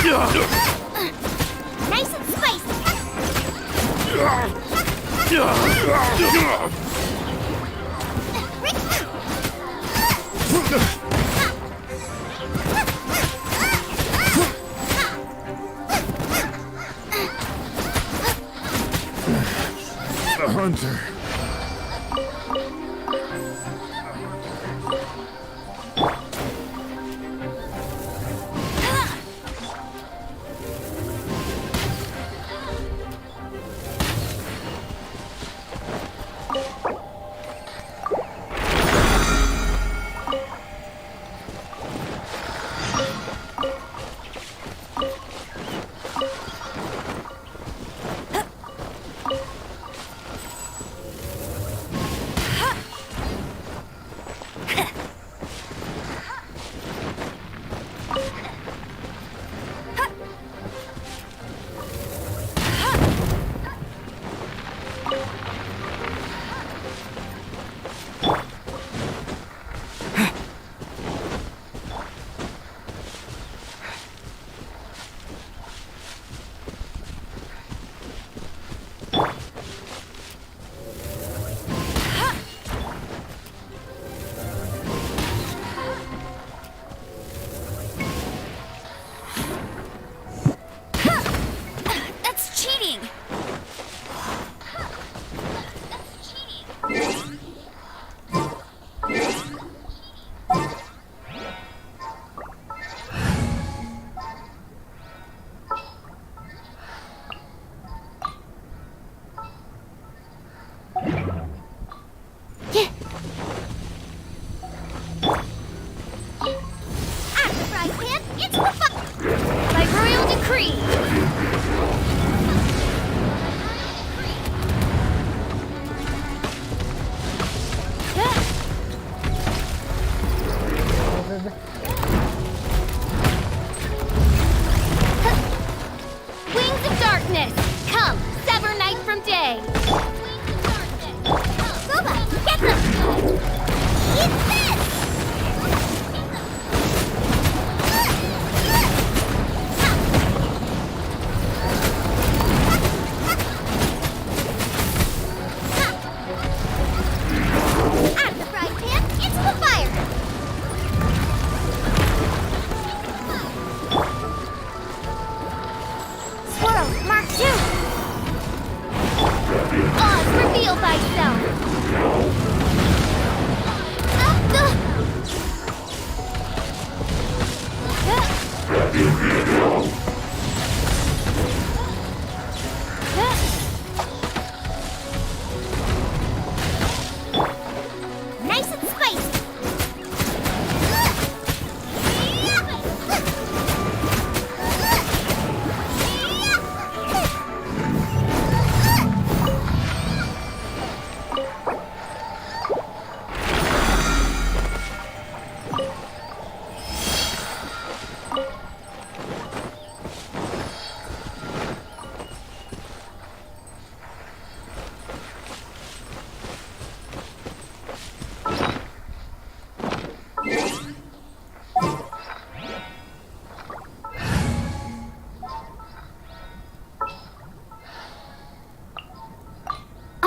Nice and spicy. The hunter.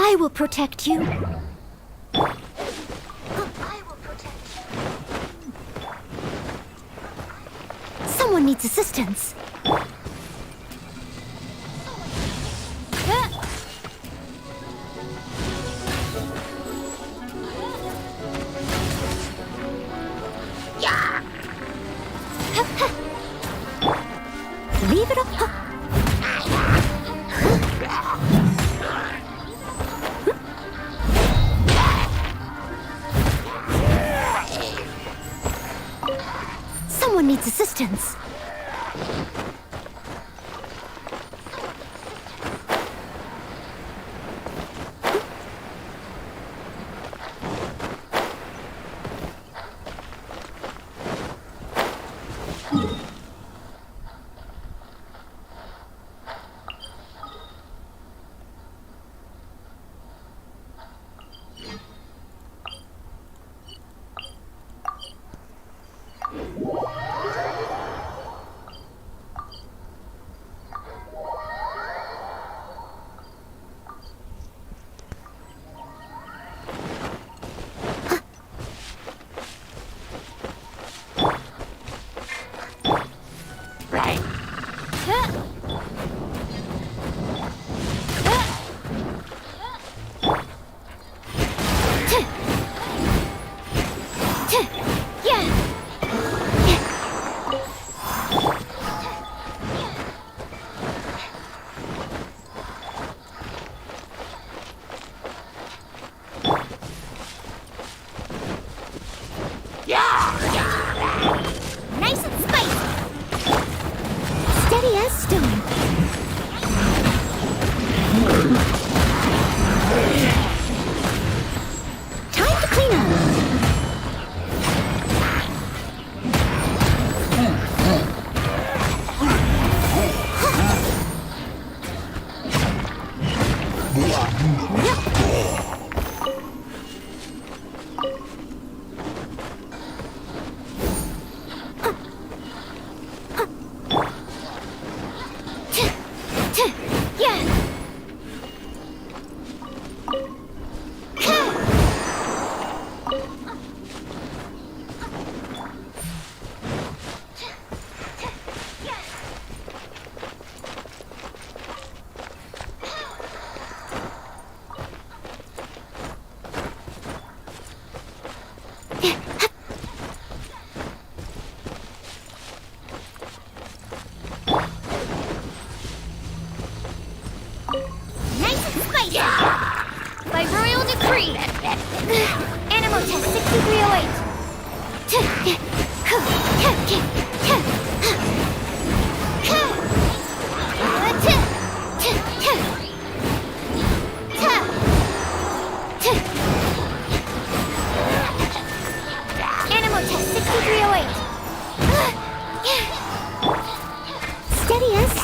I will protect you. Someone needs assistance. Leave it up. Someone needs assistance.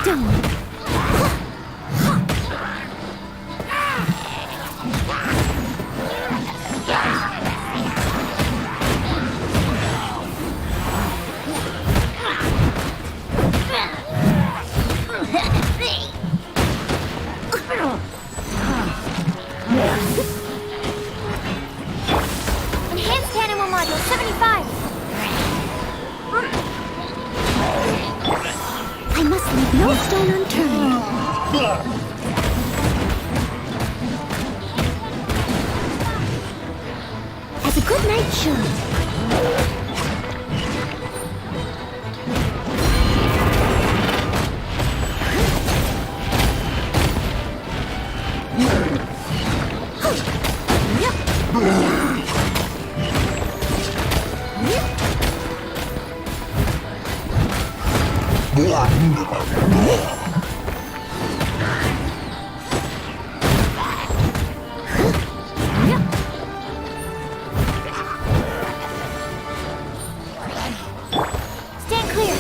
stone. Enhanced animal module 75. I must leave no stone unturned. As a good knight should. Stand clear.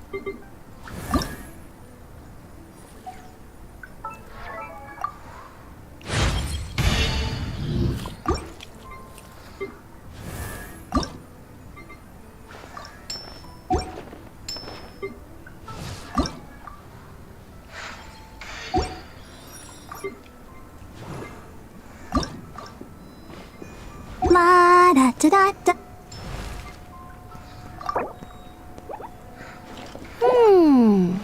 La da da da da. Hmm.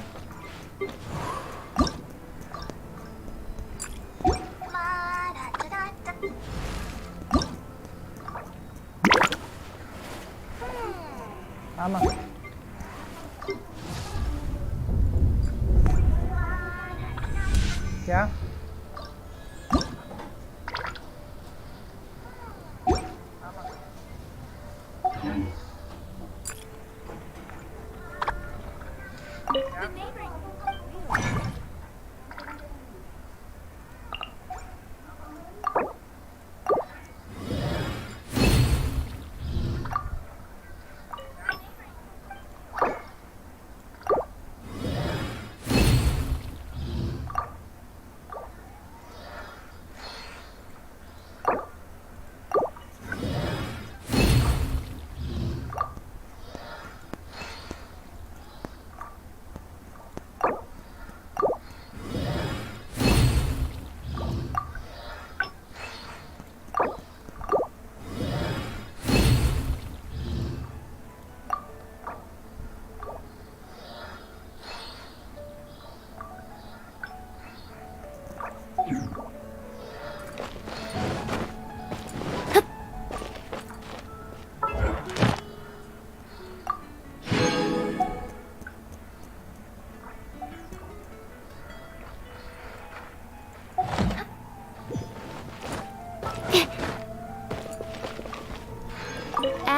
Tama. क्या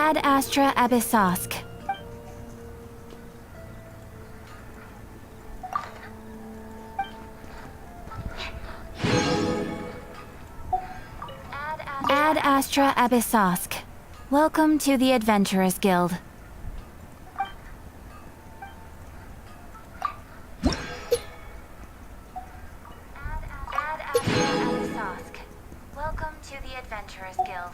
Ad Astra Abyssosk. Ad Astra Abyssosk. Welcome to the Adventurers Guild. Ad Astra Abyssosk. Welcome to the Adventurers Guild.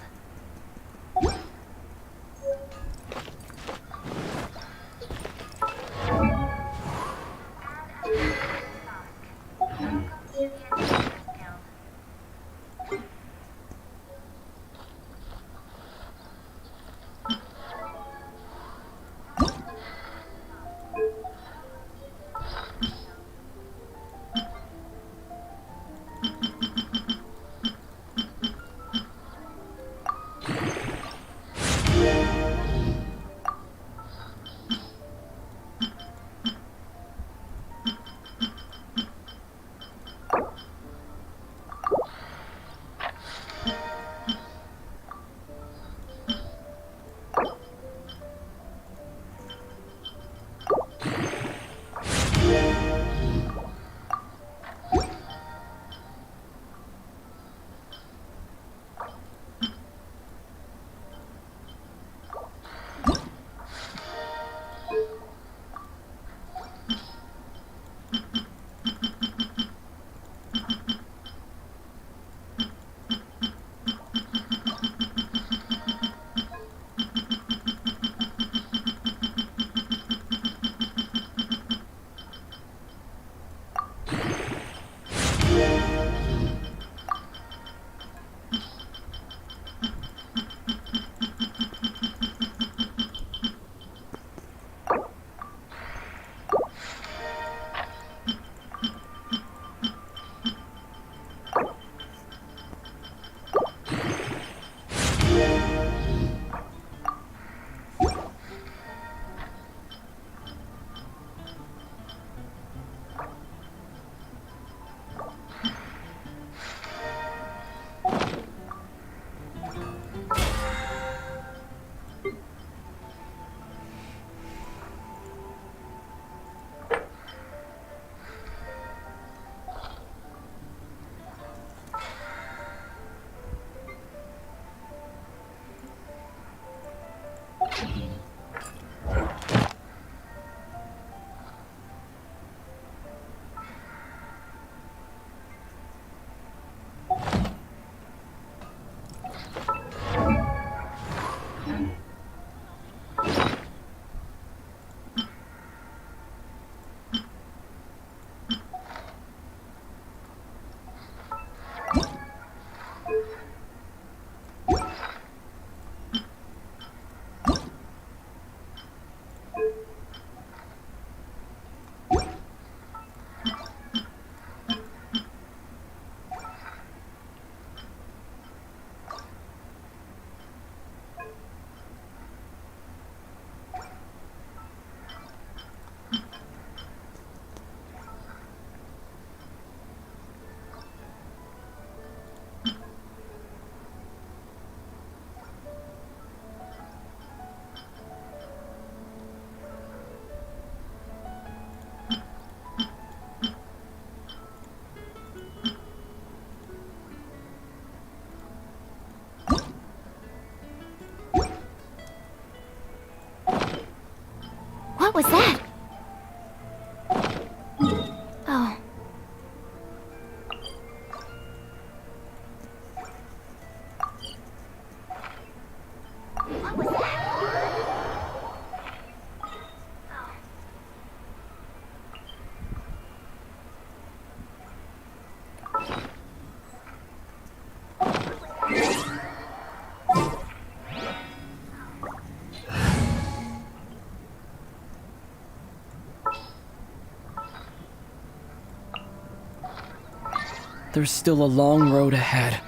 There's still a long road ahead.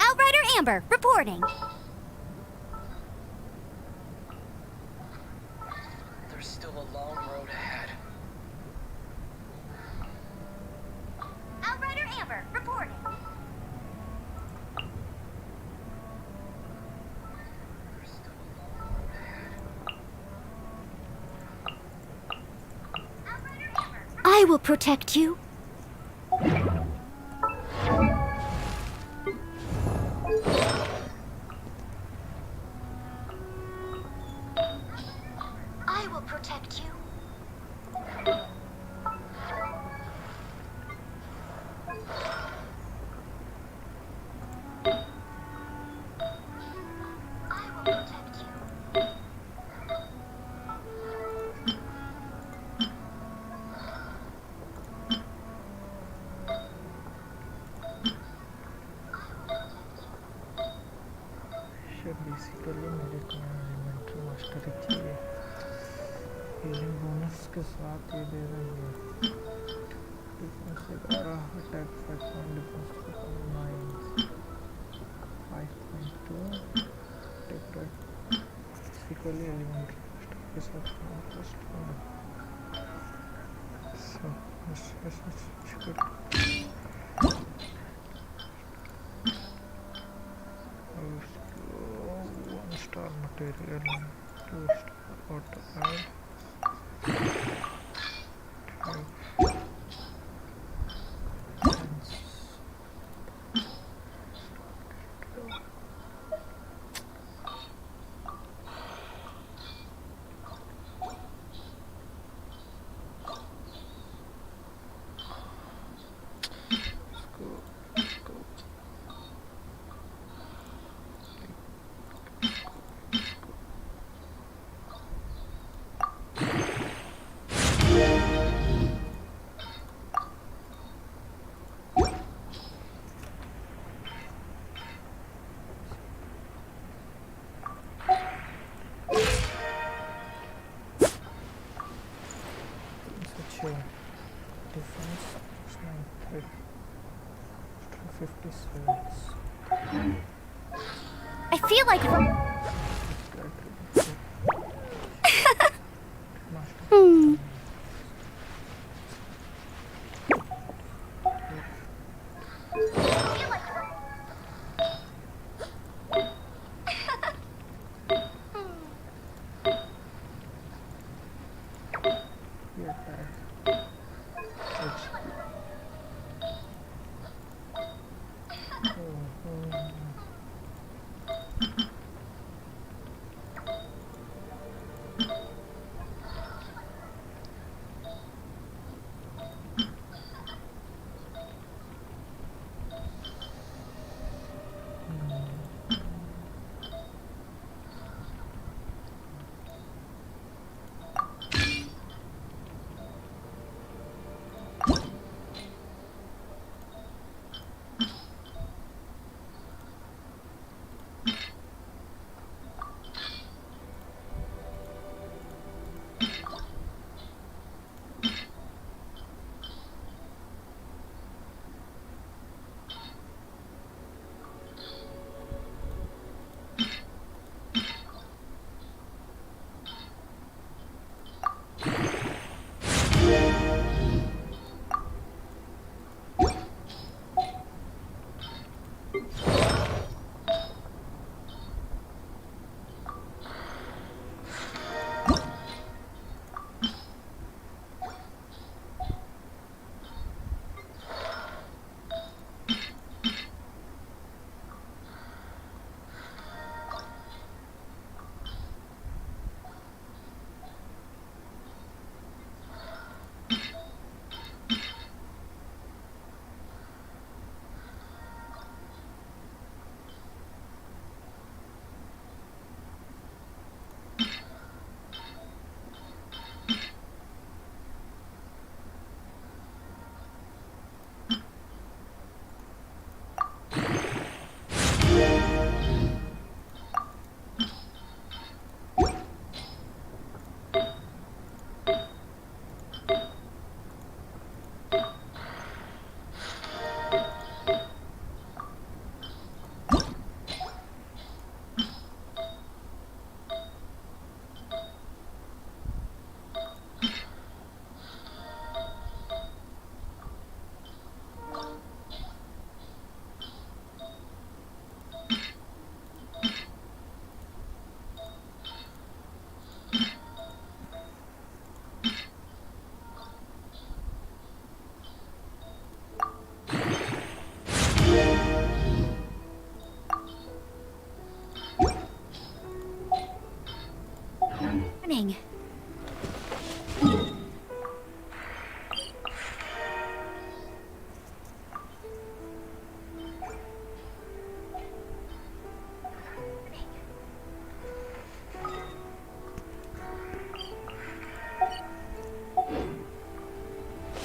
Outrider Amber, reporting. There's still a long road ahead. Outrider Amber, reporting. There's still a long road ahead. Outrider Amber. I will protect you. I will protect you. I will protect you. Basically मेरे को elementary mastery चाहिए healing bonus के साथ ये दे रही है defence 11 attack 5 defence 9 5.2 टेक्टर बेसिकली एलिमेंट्री मास्टर के साथ first so star material 2-star auto add 2 defense 57 I feel like coming.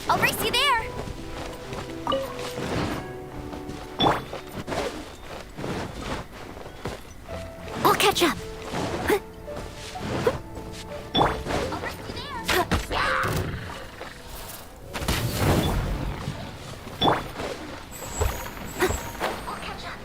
I'll race you there. I'll catch up. I'll race you there. I'll catch up.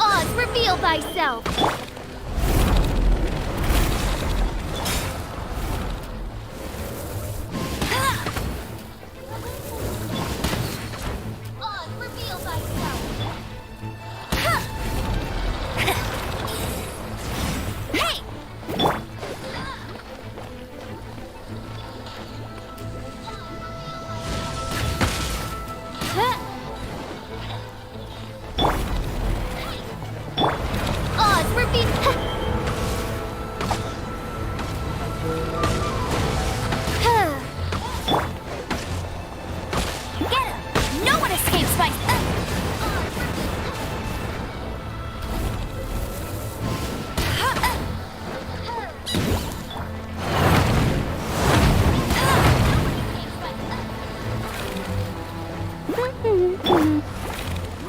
Oz, reveal thyself! Oz, reveal thyself! Hey! Oz, reveal... Get him! No one escapes my...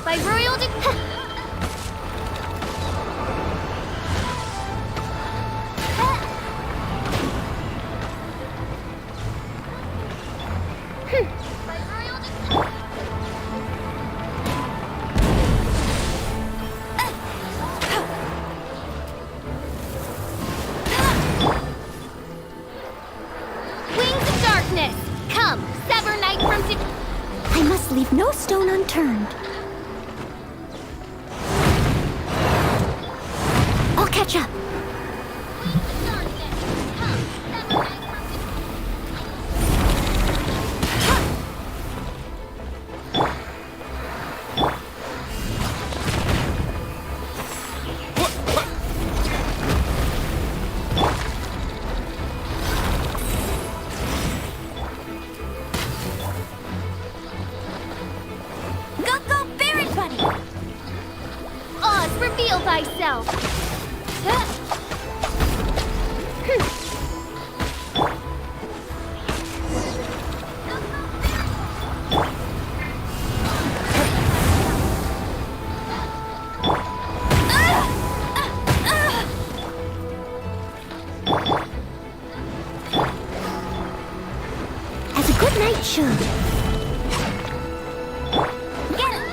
By royal Wings of darkness! Come, sever night from I must leave no stone unturned. I'll catch up. Go, Baron Bunny! Oz, reveal thyself! As a good knight should. Get him!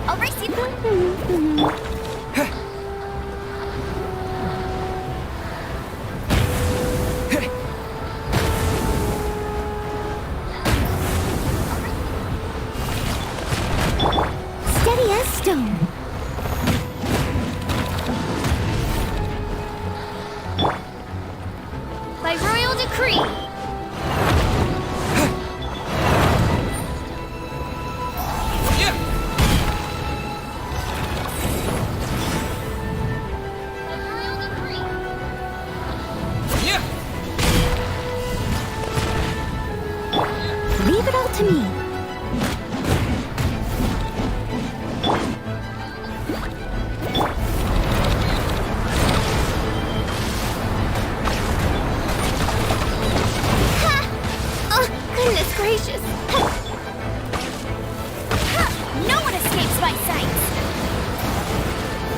I'll race you. Steady as stone. By royal decree. to me. Oh, goodness gracious. No one escapes my sights.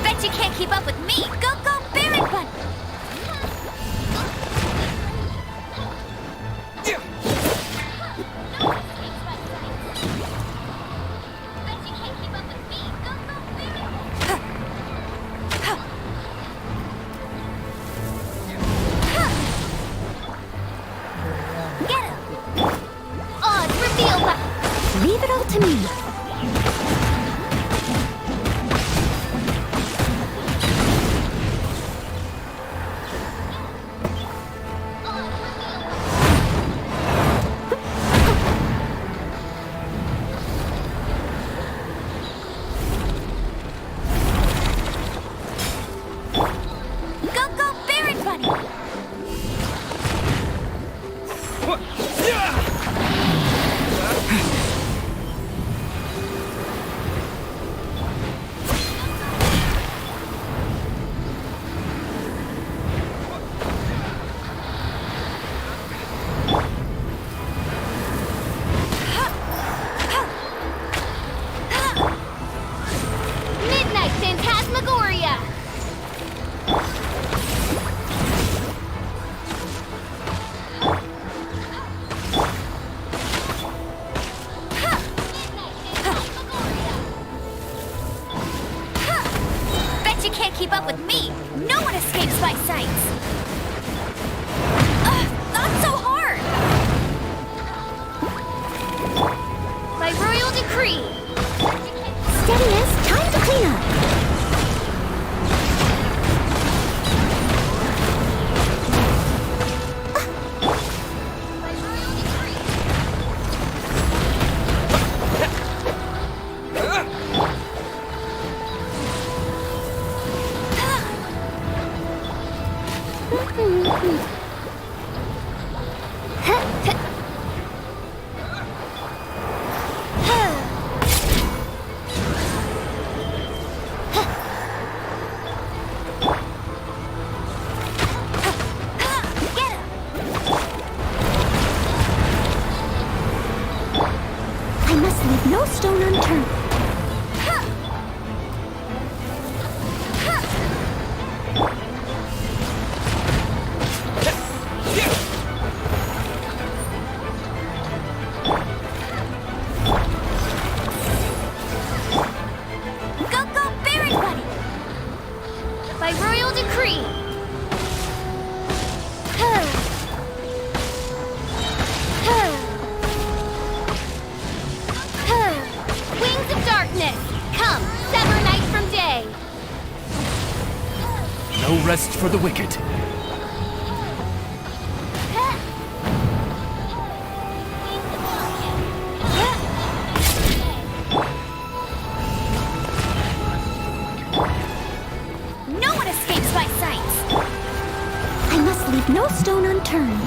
Bet you can't keep up with me. Go, go, Baron Bun. Leave it all to me. Go, go, Baron Bunny! Midnight Phantasmagoria! Bet you can't keep up with me! No one escapes my sights! Not so hard! By royal decree! Steadiness, time to clean up! I must leave no stone unturned. Go, go, Baron Bunny! By royal decree! Wings of darkness, come, sever night from day. No rest for the wicked. No one escapes my sights. I must leave no stone unturned.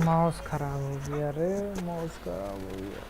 Mouse खराब हो गया रे, mouse खराब हो गया।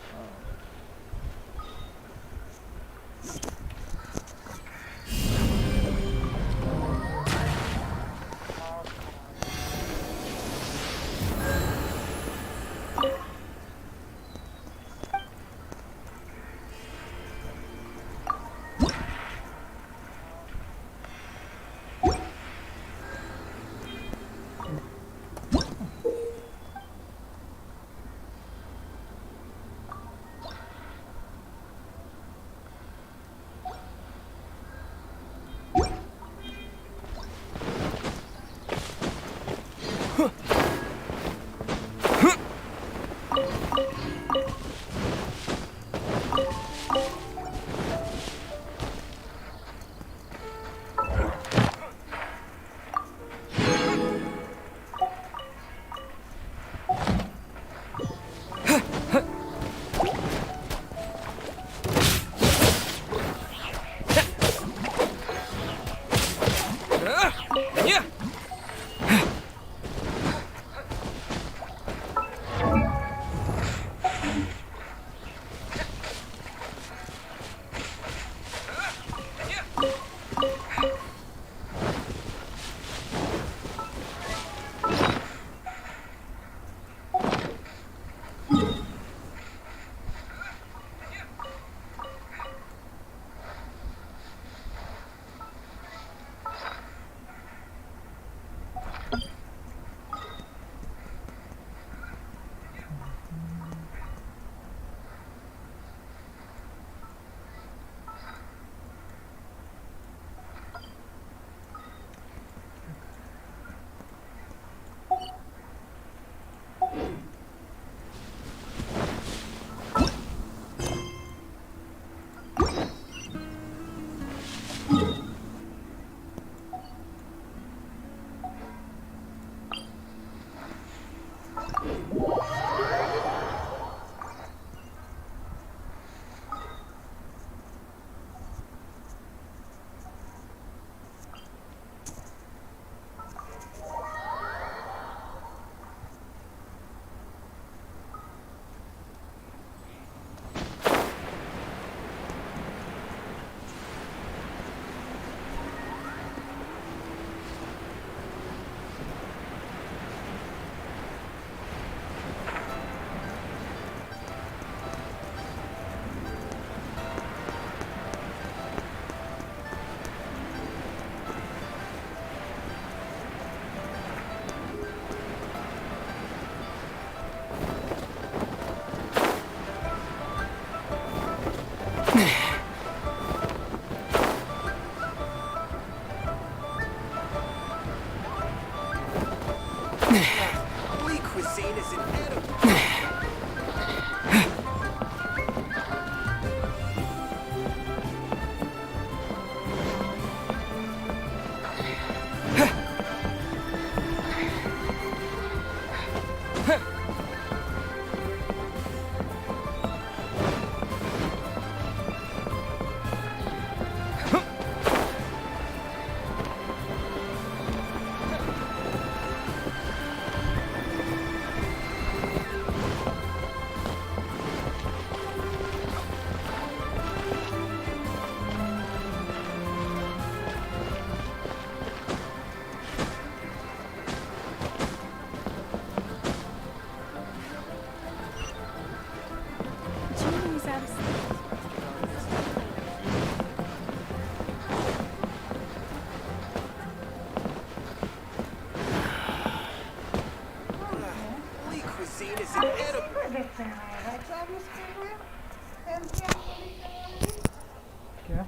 क्या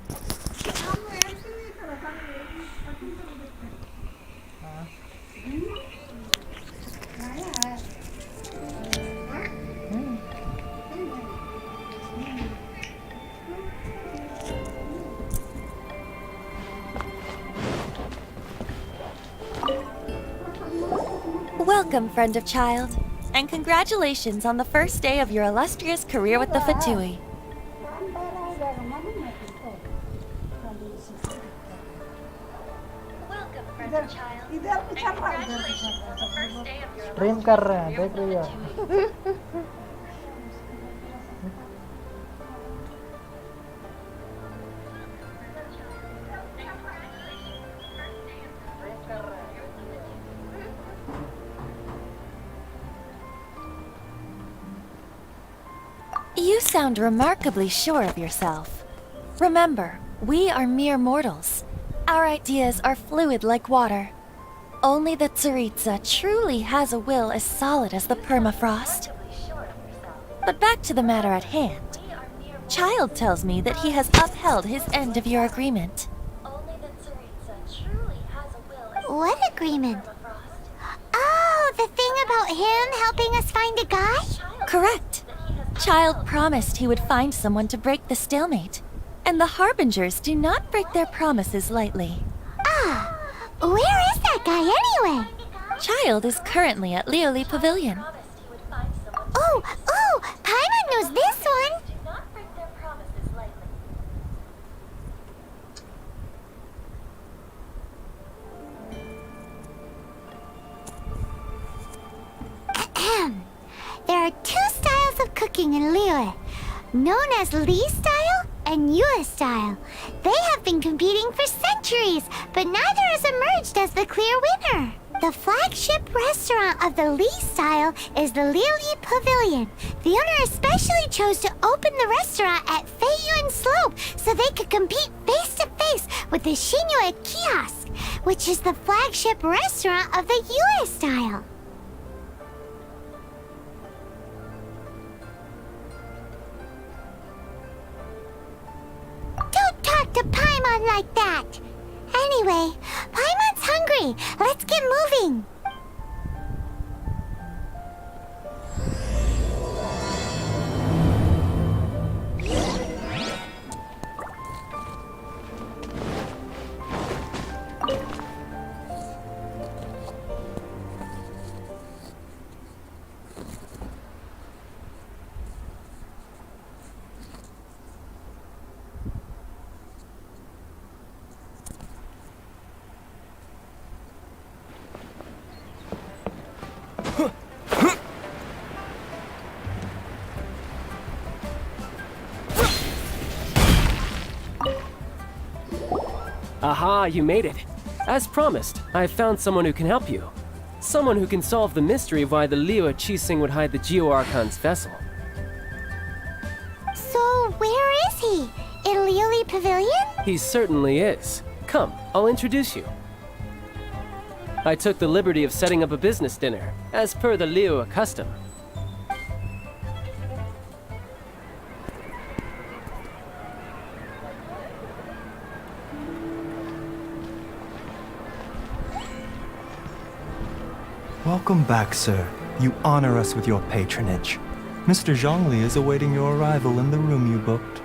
हाँ Welcome, friend of child, and congratulations on the first day of your illustrious career with the Fatui. Welcome, friend of child. And congratulations on the first day of your stream कर रहे हैं देख रही हो You sound remarkably sure of yourself. Remember, we are mere mortals. Our ideas are fluid like water. Only the Tsaritsa truly has a will as solid as the permafrost. But back to the matter at hand. Child tells me that he has upheld his end of your agreement. What agreement? Oh, the thing about him helping us find a guy? Correct. Child promised he would find someone to break the stalemate. And the Harbingers do not break their promises lightly. Ah, where is that guy anyway? Child is currently at Lioli Pavilion. Oh, Paimon knows this one. There are two styles of cooking in Liyue, known as Li style and Yue style. They have been competing for centuries, but neither has emerged as the clear winner. The flagship restaurant of the Li style is the Lioli Pavilion. The owner especially chose to open the restaurant at Feiyuan Slope so they could compete face to face with the Shinyue Kiosk, which is the flagship restaurant of the Yue style. Don't talk to Paimon like that! Anyway, Paimon's hungry. Let's get moving. Aha, you made it. As promised, I have found someone who can help you. Someone who can solve the mystery of why the Liyue Qixing would hide the Geo-Archon's vessel. So, where is he? In Lioli Pavilion? He certainly is. Come, I'll introduce you. I took the liberty of setting up a business dinner, as per the Liyue custom. Welcome back, sir. You honor us with your patronage. Mr. Zhongli is awaiting your arrival in the room you booked.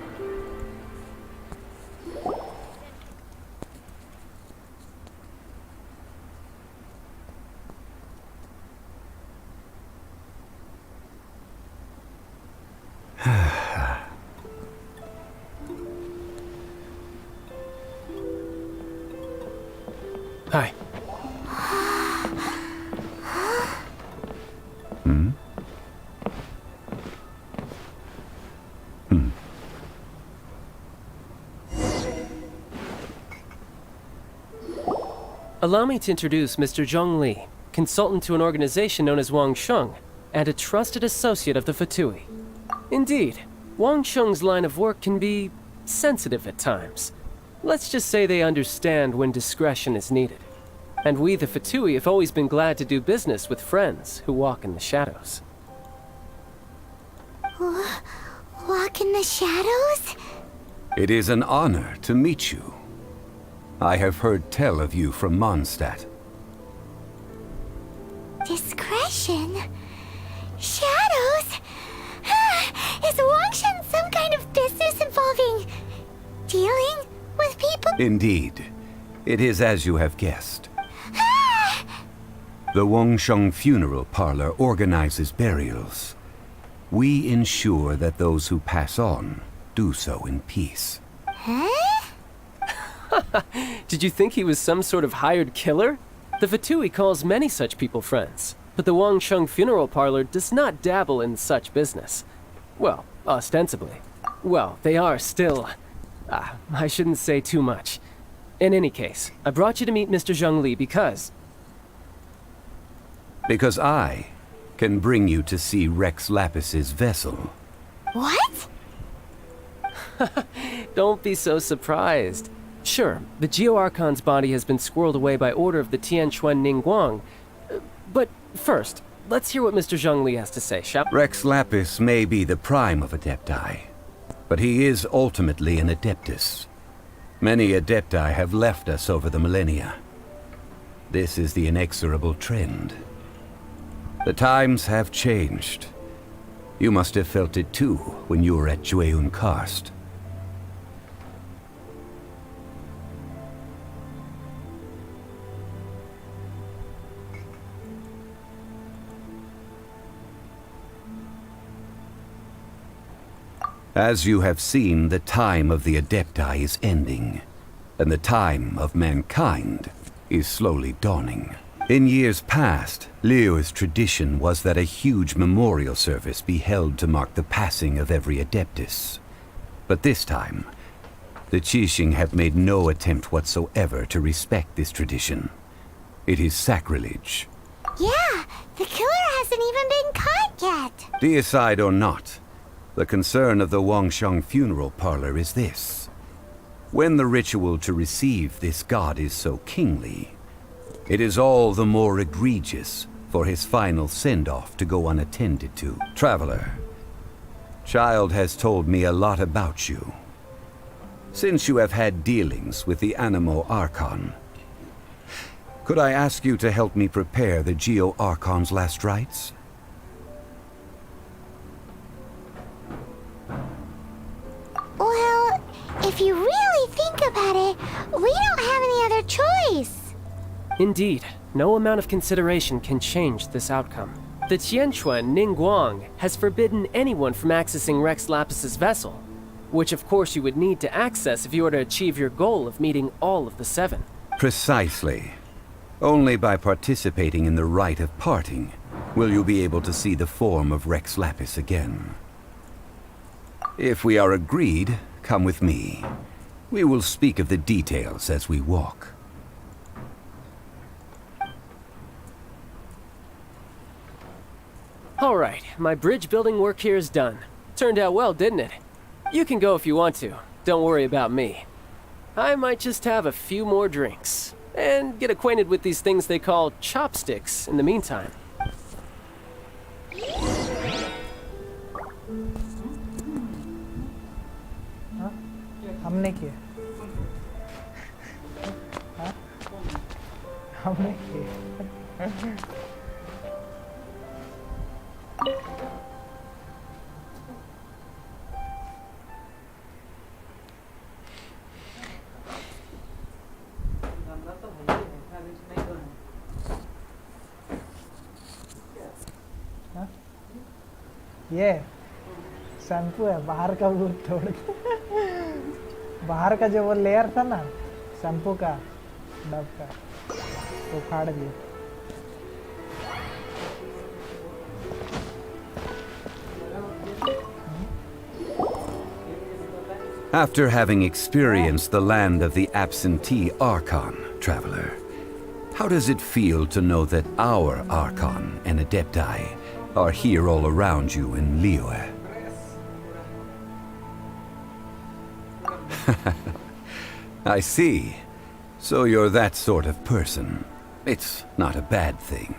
Hi. Allow me to introduce Mr. Zhong Li, consultant to an organization known as Wang Sheng, and a trusted associate of the Fatui. Indeed, Wang Sheng's line of work can be sensitive at times. Let's just say they understand when discretion is needed. And we, the Fatui, have always been glad to do business with friends who walk in the shadows. Walk in the shadows? It is an honor to meet you. I have heard tell of you from Mondstadt. Discretion? Shadows? Is Wangshan some kind of business involving dealing with people? Indeed. It is as you have guessed. The Wangsheng Funeral Parlor organizes burials. We ensure that those who pass on do so in peace. Huh? Did you think he was some sort of hired killer? The Fatui calls many such people friends, but the Wangsheng Funeral Parlor does not dabble in such business. Well, ostensibly. Well, they are still... I shouldn't say too much. In any case, I brought you to meet Mr. Zhongli because... Because I can bring you to see Rex Lapis's vessel. What? Don't be so surprised. Sure, the Geo-Archon's body has been squirreled away by order of the Tianquan Ningguang. But first, let's hear what Mr. Zhongli has to say, shall we? Rex Lapis may be the prime of Adepti, but he is ultimately an Adeptus. Many Adepti have left us over the millennia. This is the inexorable trend. The times have changed. You must have felt it too when you were at Jueyun Karst. As you have seen, the time of the Adepti is ending, and the time of mankind is slowly dawning. In years past, Liyue's tradition was that a huge memorial service be held to mark the passing of every Adeptus. But this time, the Qixing have made no attempt whatsoever to respect this tradition. It is sacrilege. Yeah, the killer hasn't even been caught yet. Deicide or not, the concern of the Wangsheng Funeral Parlor is this. When the ritual to receive this god is so kingly, it is all the more egregious for his final send-off to go unattended to. Traveler, Child has told me a lot about you. Since you have had dealings with the Animo Archon, could I ask you to help me prepare the Geo Archon's last rites? Well, if you really think about it, we don't have any other choice. Indeed, no amount of consideration can change this outcome. The Tianquan Ningguang has forbidden anyone from accessing Rex Lapis's vessel, which of course you would need to access if you were to achieve your goal of meeting all of the seven. Precisely. Only by participating in the rite of parting will you be able to see the form of Rex Lapis again. If we are agreed, come with me. We will speak of the details as we walk. All right, my bridge building work here is done. Turned out well, didn't it? You can go if you want to. Don't worry about me. I might just have a few more drinks and get acquainted with these things they call chopsticks in the meantime. हमने किया हाँ? हमने किया हाँ? ये shampoo है बाहर का वो तोड़ के बाहर का जो वो लेयर था ना शैम्पू का डब का वो फाड़ दिया After having experienced the land of the absentee Archon, traveler, how does it feel to know that our Archon and Adepti are here all around you in Liyue? I see. So you're that sort of person. It's not a bad thing.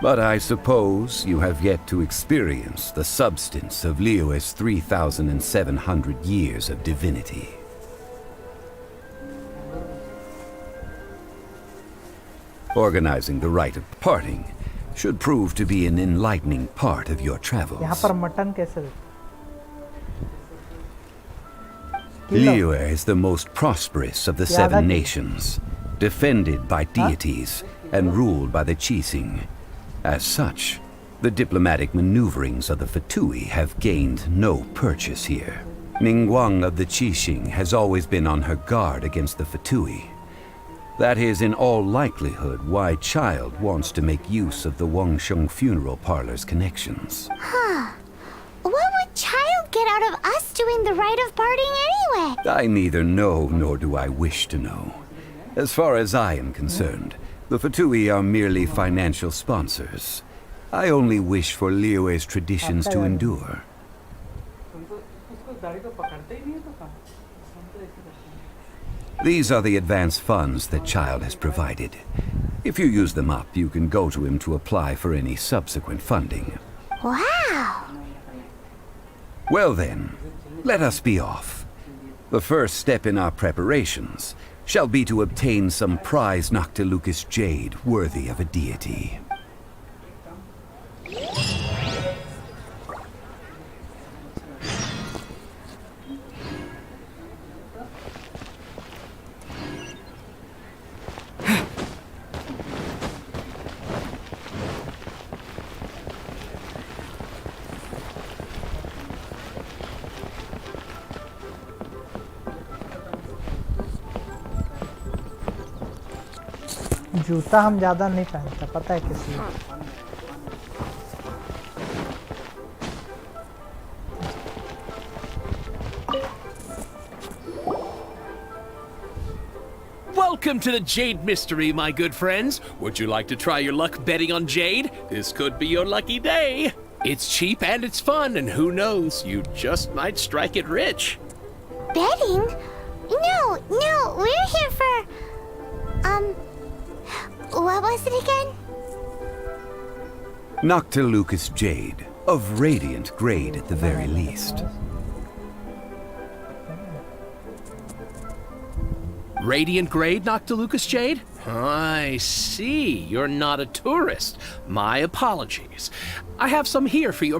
But I suppose you have yet to experience the substance of Liyue's 3,700 years of divinity. Organizing the rite of parting should prove to be an enlightening part of your travels. यहाँ पर mutton कैसे देते? Liyue is the most prosperous of the seven nations, defended by deities and ruled by the Qixing. As such, the diplomatic maneuverings of the Fatui have gained no purchase here. Ningguang of the Qixing has always been on her guard against the Fatui. That is in all likelihood why Child wants to make use of the Wangsheng funeral parlor's connections. Huh. What would Child get out of us doing the rite of parting anyway? I neither know nor do I wish to know. As far as I am concerned, the Fatui are merely financial sponsors. I only wish for Liyue's traditions to endure. These are the advance funds that Child has provided. If you use them up, you can go to him to apply for any subsequent funding. Wow! Well then, let us be off. The first step in our preparations shall be to obtain some prize Noctilucous jade worthy of a deity. जूता हम ज्यादा नहीं पहनते, पता है किस लिए? Welcome to the Jade Mystery, my good friends. Would you like to try your luck betting on Jade? This could be your lucky day. It's cheap and it's fun, and who knows, you just might strike it rich. Betting? No, we're here for... what was it again? Noctilucous jade, of radiant grade at the very least. Radiant grade Noctilucous jade? I see. You're not a tourist. My apologies. I have some here for your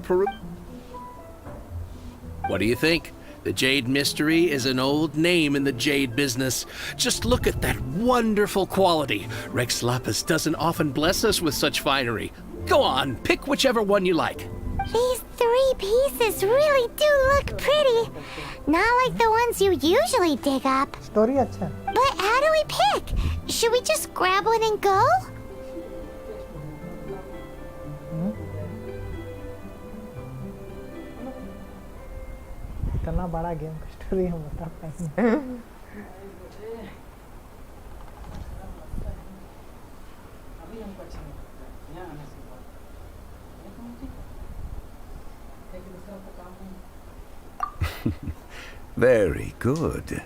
What do you think? The Jade Mystery is an old name in the jade business. Just look at that wonderful quality. Rex Lapis doesn't often bless us with such finery. Go on, pick whichever one you like. These 3 pieces really do look pretty. Not like the ones you usually dig up. Story अच्छा है. But how do we pick? Should we just grab one and go? इतना बड़ा game का story हम बता पाएंगे. Very good.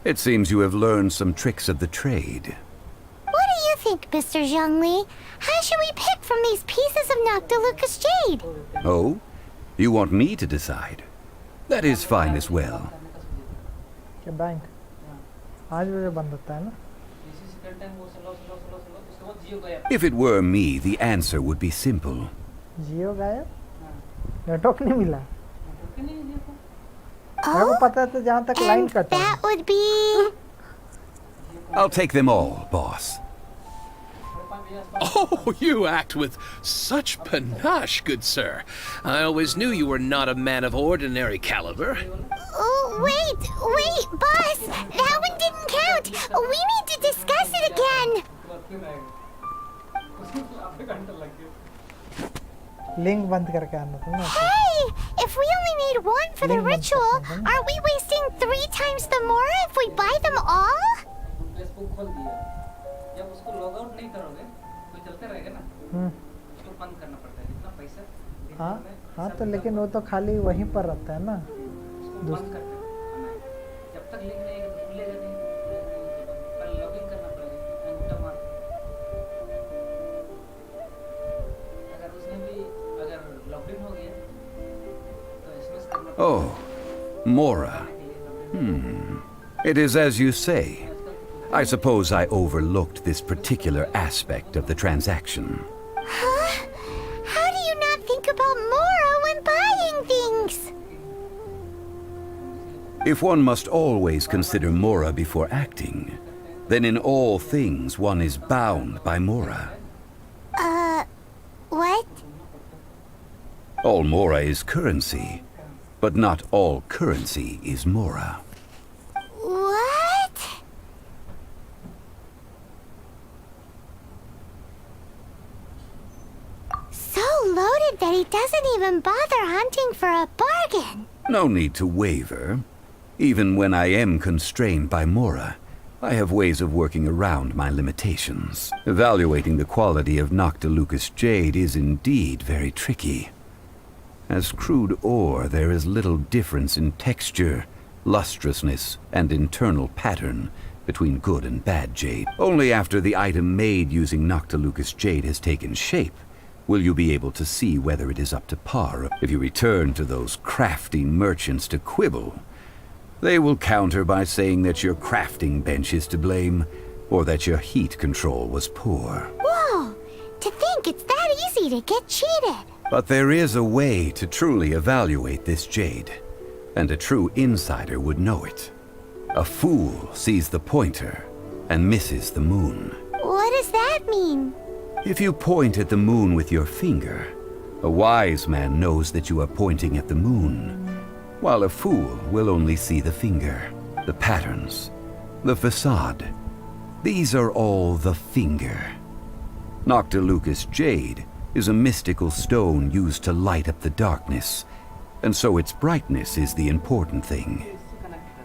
It seems you have learned some tricks of the trade. What do you think, Mr. Zhongli? How should we pick from these pieces of Noctilucous jade? Oh? You want me to decide? That is fine as well. क्या bank 5 बजे बंद होता है ना? If it were me, the answer would be simple. जियो गायब? Network नहीं मिला. मेरे को पता है तो जहाँ तक लाइन And कटा है. that would be... I'll take them all, boss. Oh, you act with such panache, good sir. I always knew you were not a man of ordinary caliber. Oh, wait, boss! That one didn't count! We need to discuss it again! Link बंद करके आना था ना. Hey! If we only need 1 for the ritual, are we wasting 3 times the more if we buy them all? हाँ हाँ तो लेकिन वो तो खाली वहीं पर रहता है ना. Oh, Mora. It is as you say. I suppose I overlooked this particular aspect of the transaction. Huh? How do you not think about Mora when buying things? If one must always consider Mora before acting, then in all things one is bound by Mora. What? All Mora is currency, but not all currency is Mora. What? So loaded that he doesn't even bother hunting for a bargain. No need to waver. Even when I am constrained by Mora, I have ways of working around my limitations. Evaluating the quality of Noctilucous jade is indeed very tricky. As crude ore, there is little difference in texture, lustrousness, and internal pattern between good and bad jade. Only after the item made using Noctilucous jade has taken shape will you be able to see whether it is up to par. If you return to those crafty merchants to quibble, they will counter by saying that your crafting bench is to blame, or that your heat control was poor. Whoa! To think it's that easy to get cheated. But there is a way to truly evaluate this jade, and a true insider would know it. A fool sees the pointer and misses the moon. What does that mean? If you point at the moon with your finger, a wise man knows that you are pointing at the moon, while a fool will only see the finger, the patterns, the facade. These are all the finger. Noctilucous jade is a mystical stone used to light up the darkness, and so its brightness is the important thing.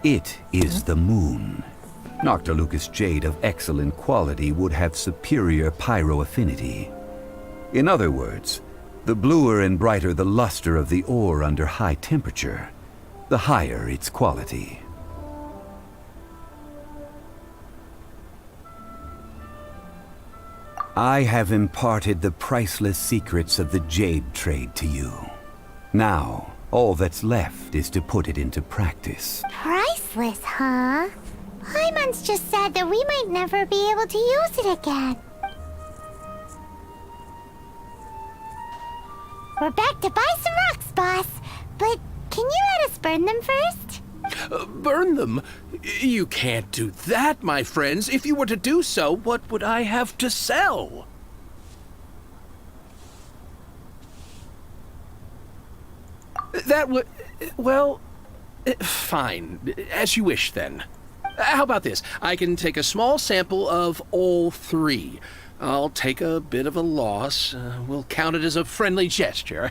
It is the moon. Noctilucous jade of excellent quality would have superior pyro affinity. In other words, the bluer and brighter the luster of the ore under high temperature, the higher its quality. I have imparted the priceless secrets of the jade trade to you. Now, all that's left is to put it into practice. Priceless, huh? Hyman's just sad that we might never be able to use it again. We're back to buy some rocks, boss. But can you let us burn them first? Burn them? You can't do that, my friends. If you were to do so, what would I have to sell? That would... well... fine. As you wish, then. How about this? I can take a small sample of all three. I'll take a bit of a loss. We'll count it as a friendly gesture.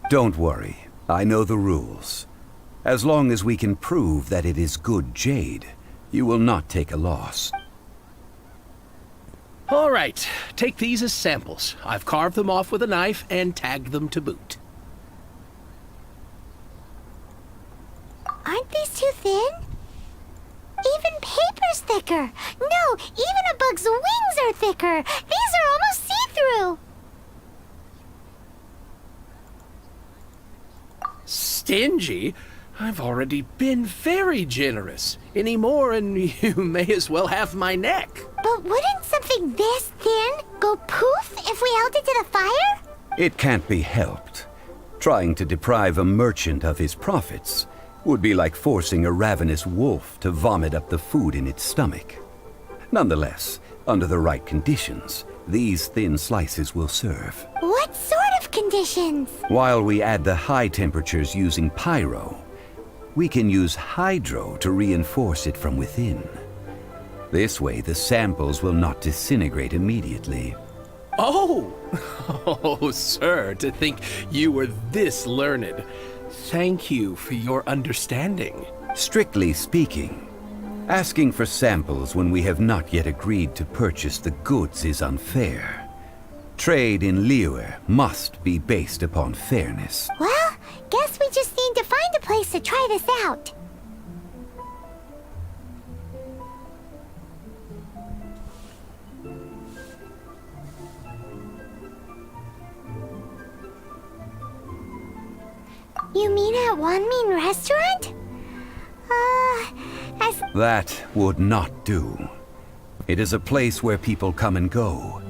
Don't worry. I know the rules. As long as we can prove that it is good jade, you will not take a loss. All right. Take these as samples. I've carved them off with a knife and tagged them to boot. Aren't these too thin? Even paper's thicker. No, even a bug's wings are thicker. These are almost see-through. Stingy? I've already been very generous. Any more and you may as well have my neck. But wouldn't something this thin go poof if we held it to the fire? It can't be helped. Trying to deprive a merchant of his profits would be like forcing a ravenous wolf to vomit up the food in its stomach. Nonetheless, under the right conditions, these thin slices will serve. What sort of conditions? While we add the high temperatures using pyro, we can use hydro to reinforce it from within. This way, the samples will not disintegrate immediately. Oh! Oh, sir, to think you were this learned. Thank you for your understanding. Strictly speaking, asking for samples when we have not yet agreed to purchase the goods is unfair. Trade in Liyue must be based upon fairness. Well, guess we just need to find a place to try this out. You mean at Wanmin Restaurant? That would not do. It is a place where people come and go.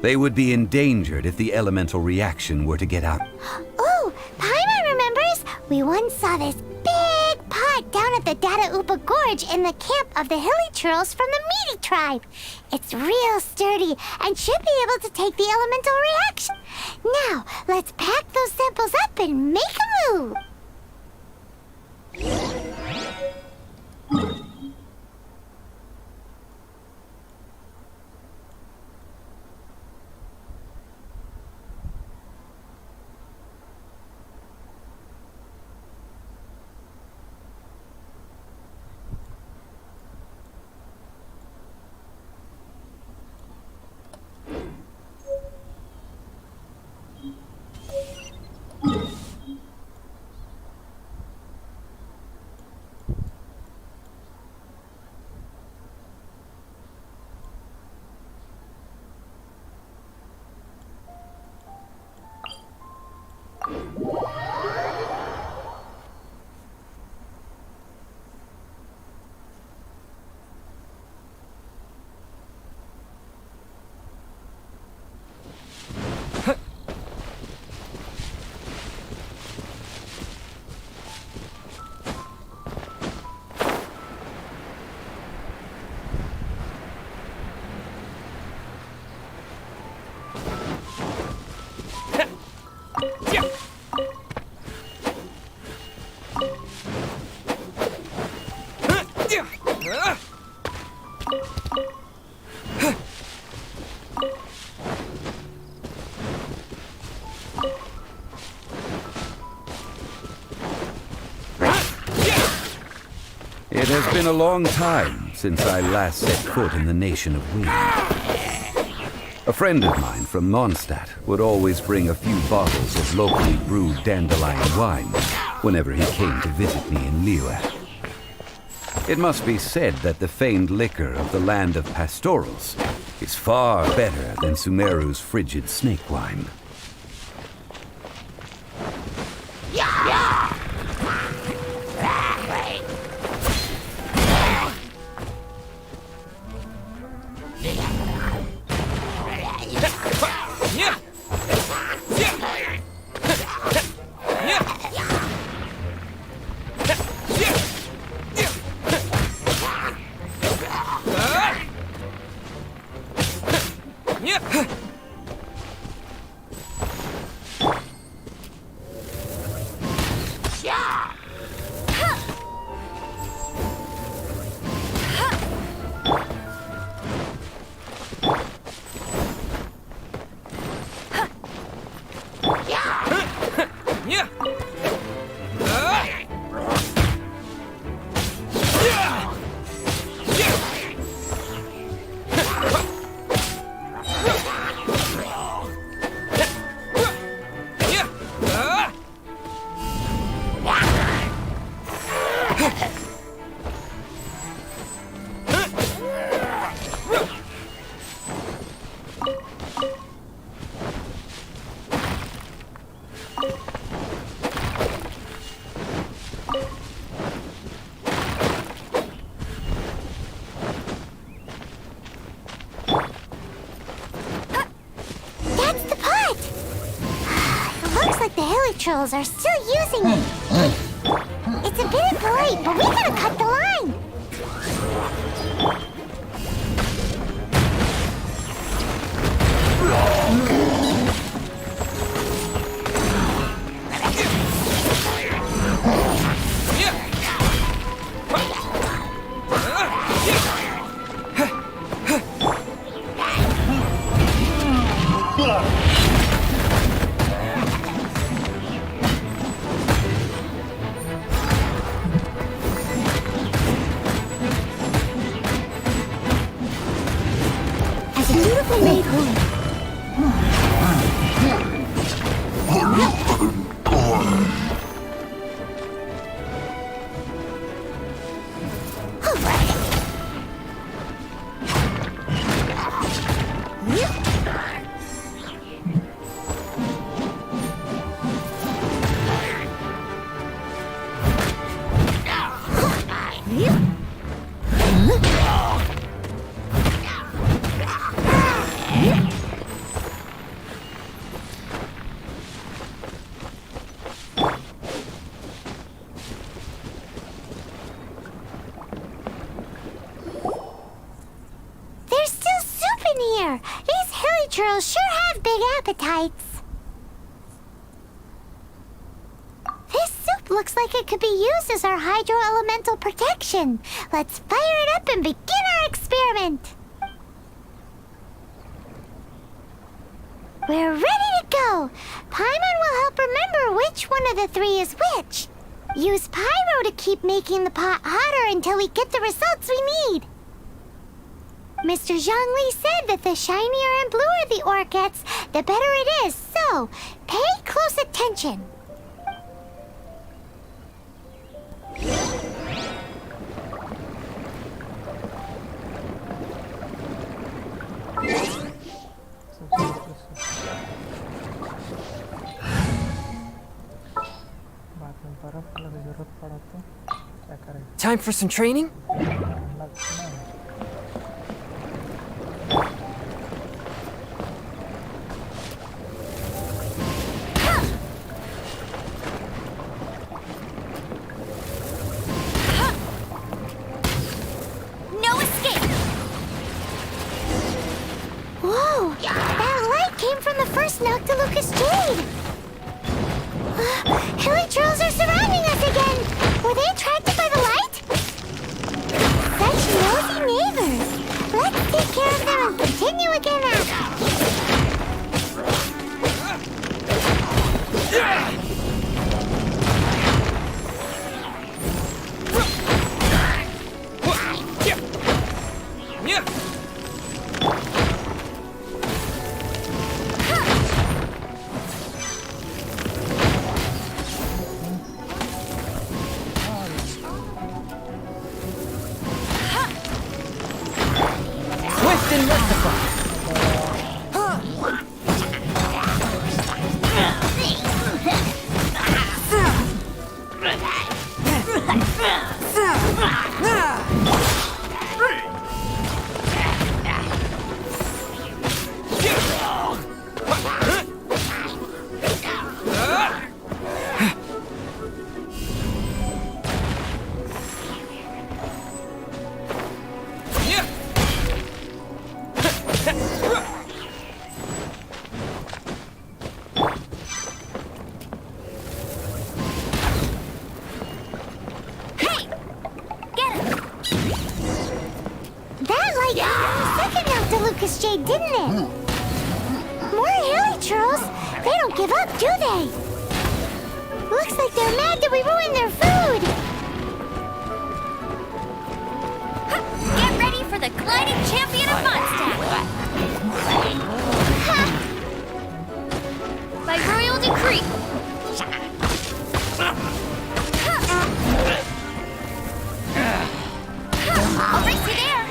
They would be endangered if the elemental reaction were to get out. Oh, Paimon remembers! We once saw this big pot down at the Data Upa Gorge in the camp of the Hilly Churls from the Meaty tribe. It's real sturdy and should be able to take the elemental reaction. Now, let's pack those samples up and make a move! It has been a long time since I last set foot in the Nation of Wind. A friend of mine from Mondstadt would always bring a few bottles of locally brewed dandelion wine whenever he came to visit me in Liyue. It must be said that the famed liquor of the land of pastorals is far better than Sumeru's frigid snake wine. Trolls are still using it. It's a bit impolite, but we gotta cut the line. There's still soup in here. These hilly churls sure have big appetites. This soup looks like it could be used as our hydro-elemental protection. Let's fire it up and begin our experiment. We're ready to go. Paimon will help remember which one of the three is which. Use pyro to keep making the pot hotter until we get the results we need. Mr. Zhongli said that the shinier and bluer the ore gets, the better it is, so pay close attention. बाद में बर्फ की जरूरत पड़ा तो क्या करें? Time for some training? No escape! Whoa! That light came from the first Noctilucous Jade! Hilly trolls are surrounding us again! Were they attracted by the light? Such nosy neighbors! Let's take care of them and continue again Twist and rectify. Noctilucous Jade, didn't it? More hilly trolls? They don't give up, do they? Looks like they're mad that we ruined their food. Get ready for the gliding champion of Mondstadt! By royal decree! I'll race you there!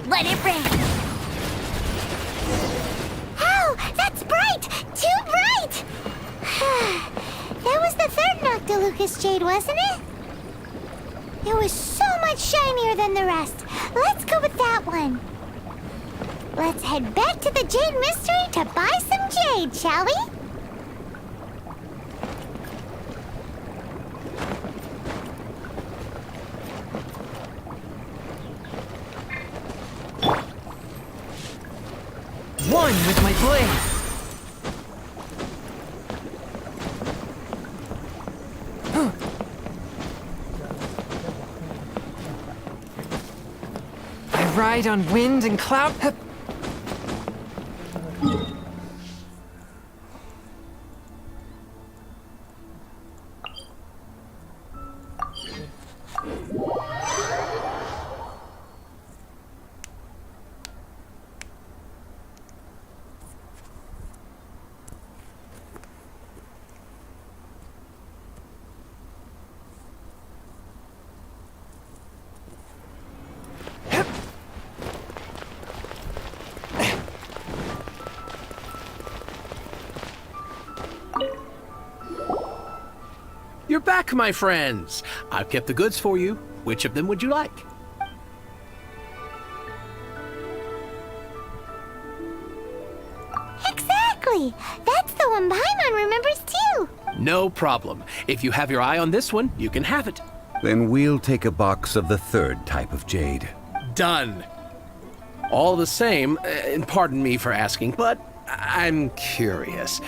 Let it rain. Oh, that's bright! Too bright! That was the third Noctilucous Jade, wasn't it? It was so much much shinier than the rest. Let's go with that one. Let's head back to the Jade Mystery to buy some jade, shall we? One with my blade. I ride on wind and cloud. You're back, my friends. I've kept the goods for you. Which of them would you like? Exactly! That's the one Paimon remembers too! No problem. If you have your eye on this one, you can have it. Then we'll take a box of the third type of jade. Done. All the same, and pardon me for asking, but I'm curious.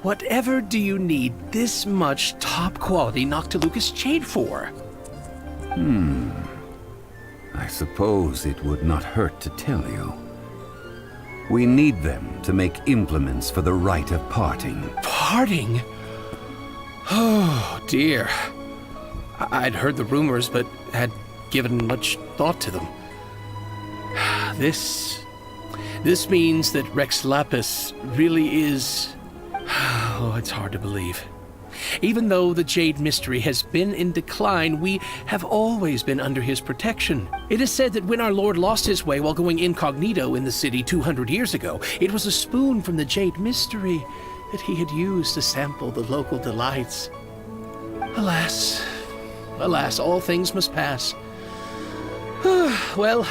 Whatever do you need this much top-quality Noctilucus jade for? I suppose it would not hurt to tell you. We need them to make implements for the rite of parting. Parting? Oh, dear. I'd heard the rumors, but had given much thought to them. This means that Rex Lapis really is... Oh, it's hard to believe. Even though the Jade Mystery has been in decline, we have always been under his protection. It is said that when our Lord lost his way while going incognito in the city 200 years ago, it was a spoon from the Jade Mystery that he had used to sample the local delights. Alas, alas, all things must pass. Well,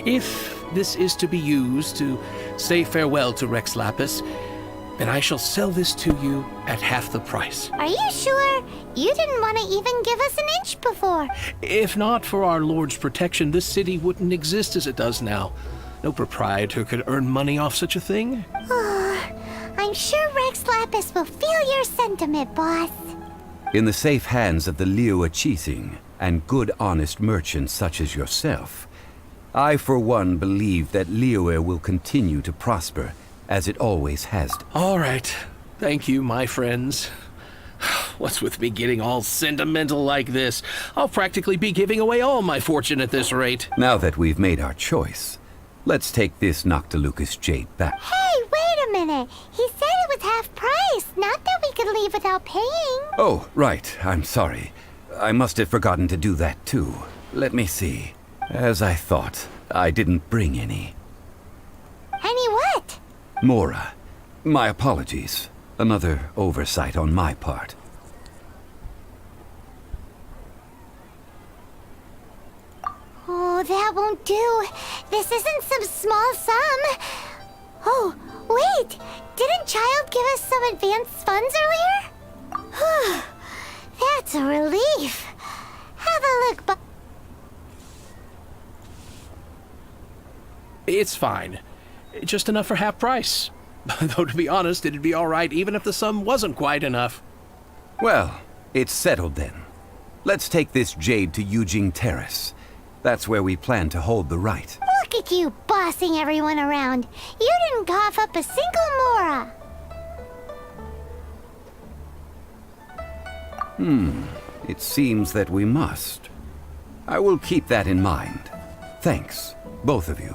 if this is to be used to say farewell to Rex Lapis, then I shall sell this to you at half the price. Are you sure? You didn't want to even give us an inch before. If not for our Lord's protection, this city wouldn't exist as it does now. No proprietor could earn money off such a thing. I'm sure Rex Lapis will feel your sentiment, boss. In the safe hands of the Liyue Qixing and good honest merchants such as yourself, I for one believe that Liyue will continue to prosper as it always has. All right. Thank you, my friends. What's with me getting all sentimental like this? I'll practically be giving away all my fortune at this rate. Now that we've made our choice, let's take this Noctilucus jade back. Hey, wait a minute. He said it was half price, not that we could leave without paying. Oh, right. I'm sorry. I must have forgotten to do that too. Let me see. As I thought, I didn't bring any. Any what? Mora, my apologies. Another oversight on my part. Oh, that won't do. This isn't some small sum. Oh, wait. Didn't Child give us some advanced funds earlier? That's a relief. Have a look, but It's fine. Just enough for half price. Though, to be honest, it'd be all right even if the sum wasn't quite enough. Well, it's settled then. Let's take this jade to Yujing Terrace. That's where we plan to hold the rite. look at you bossing everyone around. You didn't cough up a single mora. It seems that we must. I will keep that in mind. Thanks, both of you.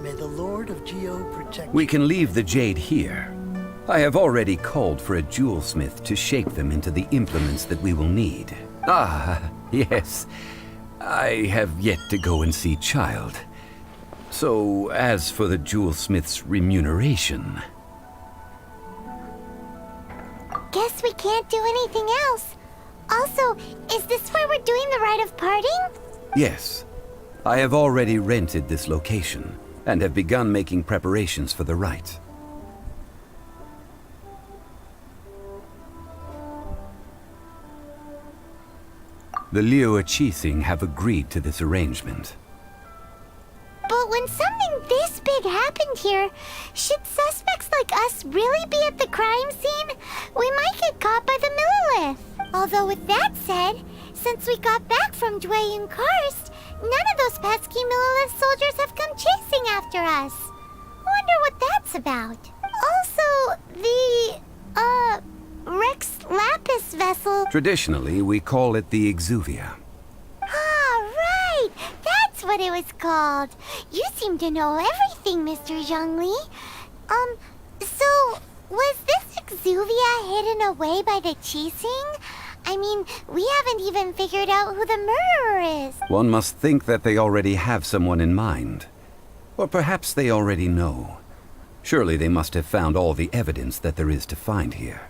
may the Lord of Geo protect We you. can leave the jade here. I have already called for a jewelsmith to shape them into the implements that we will need. Ah, yes. I have yet to go and see Child. So, as for the jewelsmith's remuneration... Guess we can't do anything else. Also, is this where we're doing the rite of parting? Yes. I have already rented this location, and have begun making preparations for the rite. The Liu Qixing have agreed to this arrangement. But when something this big happened here, should suspects like us really be at the crime scene? We might get caught by the Millilith. Although with that said, since we got back from Dwayne Karst, none of those pesky Millilith soldiers have come chasing after us. Wonder what that's about. Also, the, Rex Lapis vessel. Traditionally, we call it the Exuvia. Ah, right! That's what it was called. You seem to know everything, Mr. Zhongli. So, was this Exuvia hidden away by the Qixing? I mean, we haven't even figured out who the murderer is. One must think that they already have someone in mind. Or perhaps they already know. Surely they must have found all the evidence that there is to find here.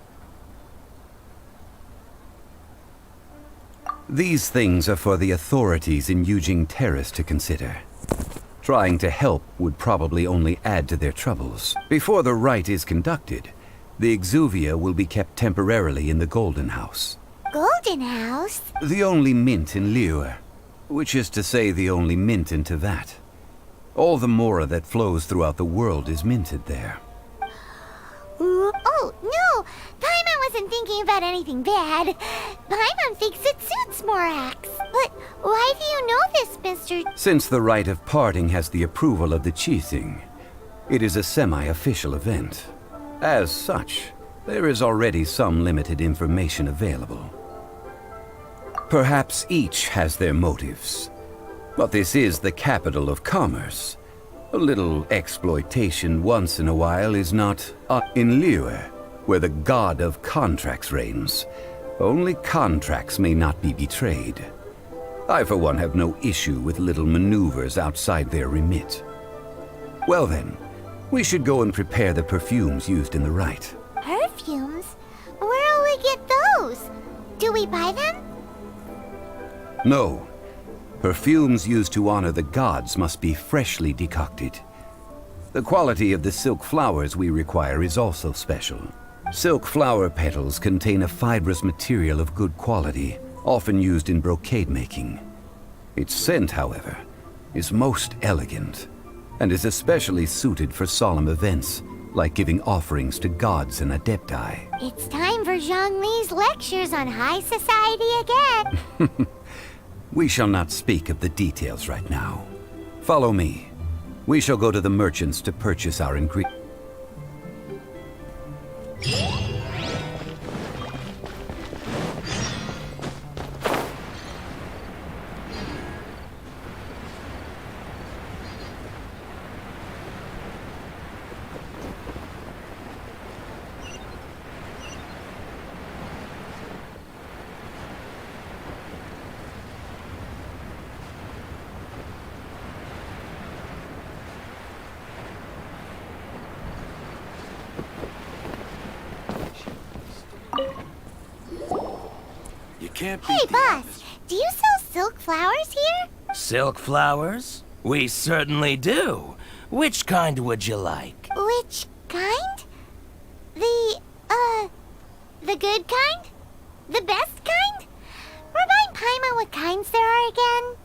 These things are for the authorities in Yujing Terrace to consider. Trying to help would probably only add to their troubles. Before the rite is conducted, the Exuvia will be kept temporarily in the Golden House. Golden House? The only mint in Liyue, which is to say the only mint in Tevat. All the mora that flows throughout the world is minted there. Oh, no! Paimon wasn't thinking about anything bad. Paimon thinks it suits Morax. But why do you know this, Mr. Since the rite of parting has the approval of the Qixing, it is a semi-official event. As such, there is already some limited information available. Perhaps each has their motives. But this is the capital of commerce. A little exploitation once in a while is not... In Liyue, where the god of contracts reigns, only contracts may not be betrayed. I, for one, have no issue with little maneuvers outside their remit. Well then, we should go and prepare the perfumes used in the rite. Perfumes? Where'll we get those? Do we buy them? No. Perfumes used to honor the gods must be freshly decocted. The quality of the silk flowers we require is also special. Silk flower petals contain a fibrous material of good quality, often used in brocade making. Its scent, however, is most elegant, and is especially suited for solemn events, like giving offerings to gods and adepti. It's time for Zhongli's lectures on high society again. We shall not speak of the details right now. Follow me. We shall go to the merchants to purchase our ingredients. Hey, boss, do you sell silk flowers here? Silk flowers? We certainly do. Which kind would you like? Which kind? The good kind? The best kind? Remind Paimon what kinds there are again?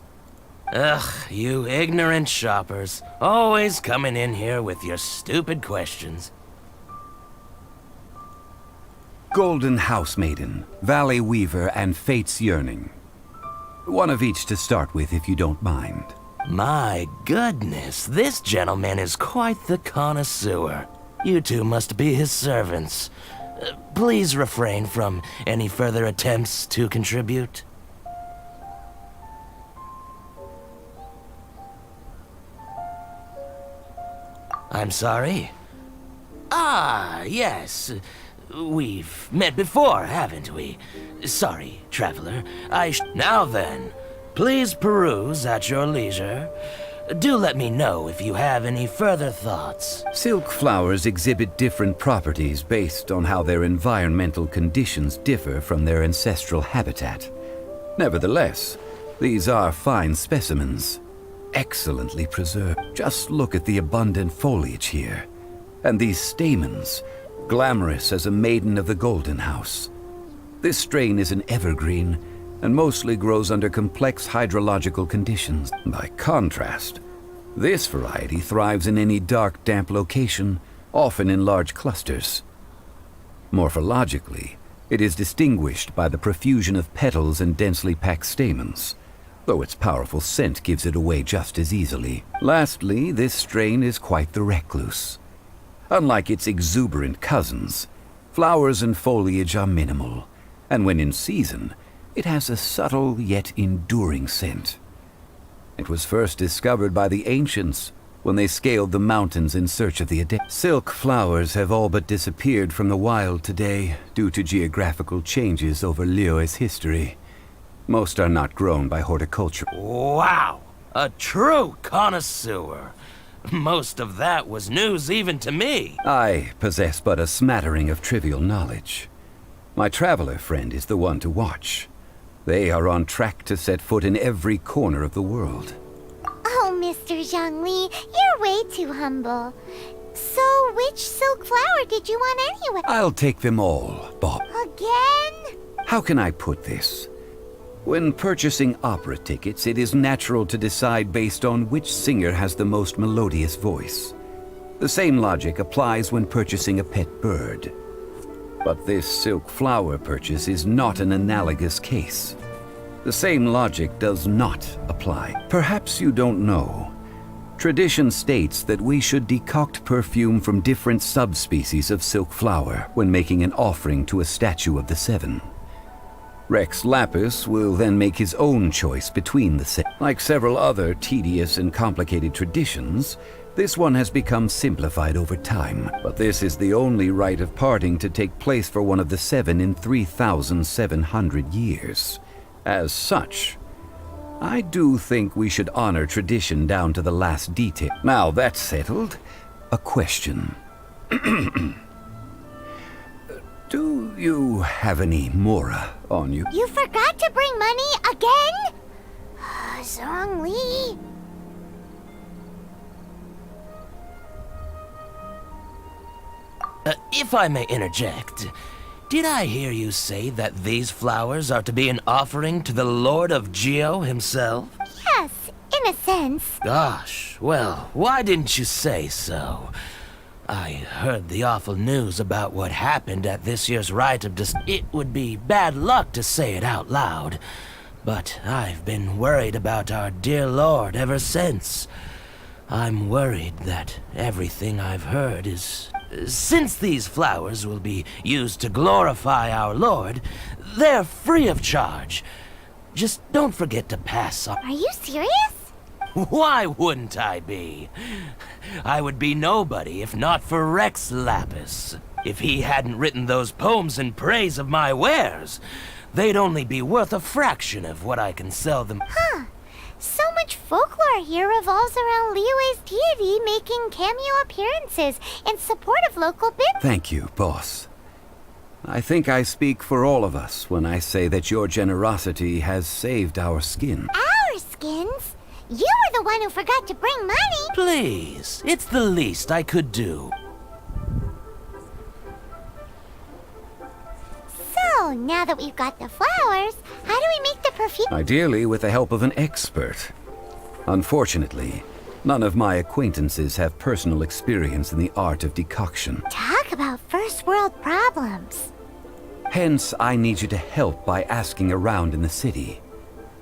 Ugh, you ignorant shoppers. Always coming in here with your stupid questions. Golden House Maiden, Valley Weaver, and Fate's Yearning. One of each to start with, if you don't mind. My goodness, this gentleman is quite the connoisseur. You two must be his servants. Please refrain from any further attempts to contribute. I'm sorry? Ah, yes. We've met before, haven't we? Sorry, traveler. Now then, please peruse at your leisure. Do let me know if you have any further thoughts. Silk flowers exhibit different properties based on how their environmental conditions differ from their ancestral habitat. Nevertheless, these are fine specimens, excellently preserved. Just look at the abundant foliage here, and these stamens, glamorous as a maiden of the Golden House. This strain is an evergreen, and mostly grows under complex hydrological conditions. By contrast, this variety thrives in any dark, damp location, often in large clusters. Morphologically, it is distinguished by the profusion of petals and densely packed stamens, though its powerful scent gives it away just as easily. Lastly, this strain is quite the recluse. Unlike its exuberant cousins, flowers and foliage are minimal, and when in season, it has a subtle yet enduring scent. It was first discovered by the ancients when they scaled the mountains in search of the Silk flowers have all but disappeared from the wild today due to geographical changes over Liyue's history. Most are not grown by horticulture. Wow! A true connoisseur. Most of that was news even to me. I possess but a smattering of trivial knowledge. My traveler friend is the one to watch. They are on track to set foot in every corner of the world. Oh, Mr. Zhongli, you're way too humble. So, which silk flower did you want anyway? I'll take them all, Bob. Again? How can I put this? When purchasing opera tickets, it is natural to decide based on which singer has the most melodious voice. The same logic applies when purchasing a pet bird. But this silk flower purchase is not an analogous case. The same logic does not apply. Perhaps you don't know. Tradition states that we should decoct perfume from different subspecies of silk flower when making an offering to a statue of the seven. Rex Lapis will then make his own choice between the seven. Like several other tedious and complicated traditions, this one has become simplified over time, but this is the only rite of parting to take place for one of the seven in 3,700 years. As such, I do think we should honor tradition down to the last detail. Now that's settled, a question. Do you have any mora on you? You forgot to bring money again? Zhongli. If I may interject, did I hear you say that these flowers are to be an offering to the Lord of Geo himself? Yes, in a sense. Gosh, well, why didn't you say so? I heard the awful news about what happened at this year's Rite of It would be bad luck to say it out loud, but I've been worried about our dear Lord ever since. I'm worried that everything I've heard is... Since these flowers will be used to glorify our Lord, they're free of charge. Just don't forget to pass on. Are you serious? Why wouldn't I be? I would be nobody if not for Rex Lapis. If he hadn't written those poems in praise of my wares, they'd only be worth a fraction of what I can sell them. Huh. So much folklore here revolves around Liyue's deity making cameo appearances in support of local business. Thank you, boss. I think I speak for all of us when I say that your generosity has saved our skin. Our skins? You were the one who forgot to bring money. Please, it's the least I could do. So, now that we've got the flowers, how do we make the perfume? Ideally with the help of an expert. Unfortunately, none of my acquaintances have personal experience in the art of decoction. Talk about first world problems. Hence, I need you to help by asking around in the city.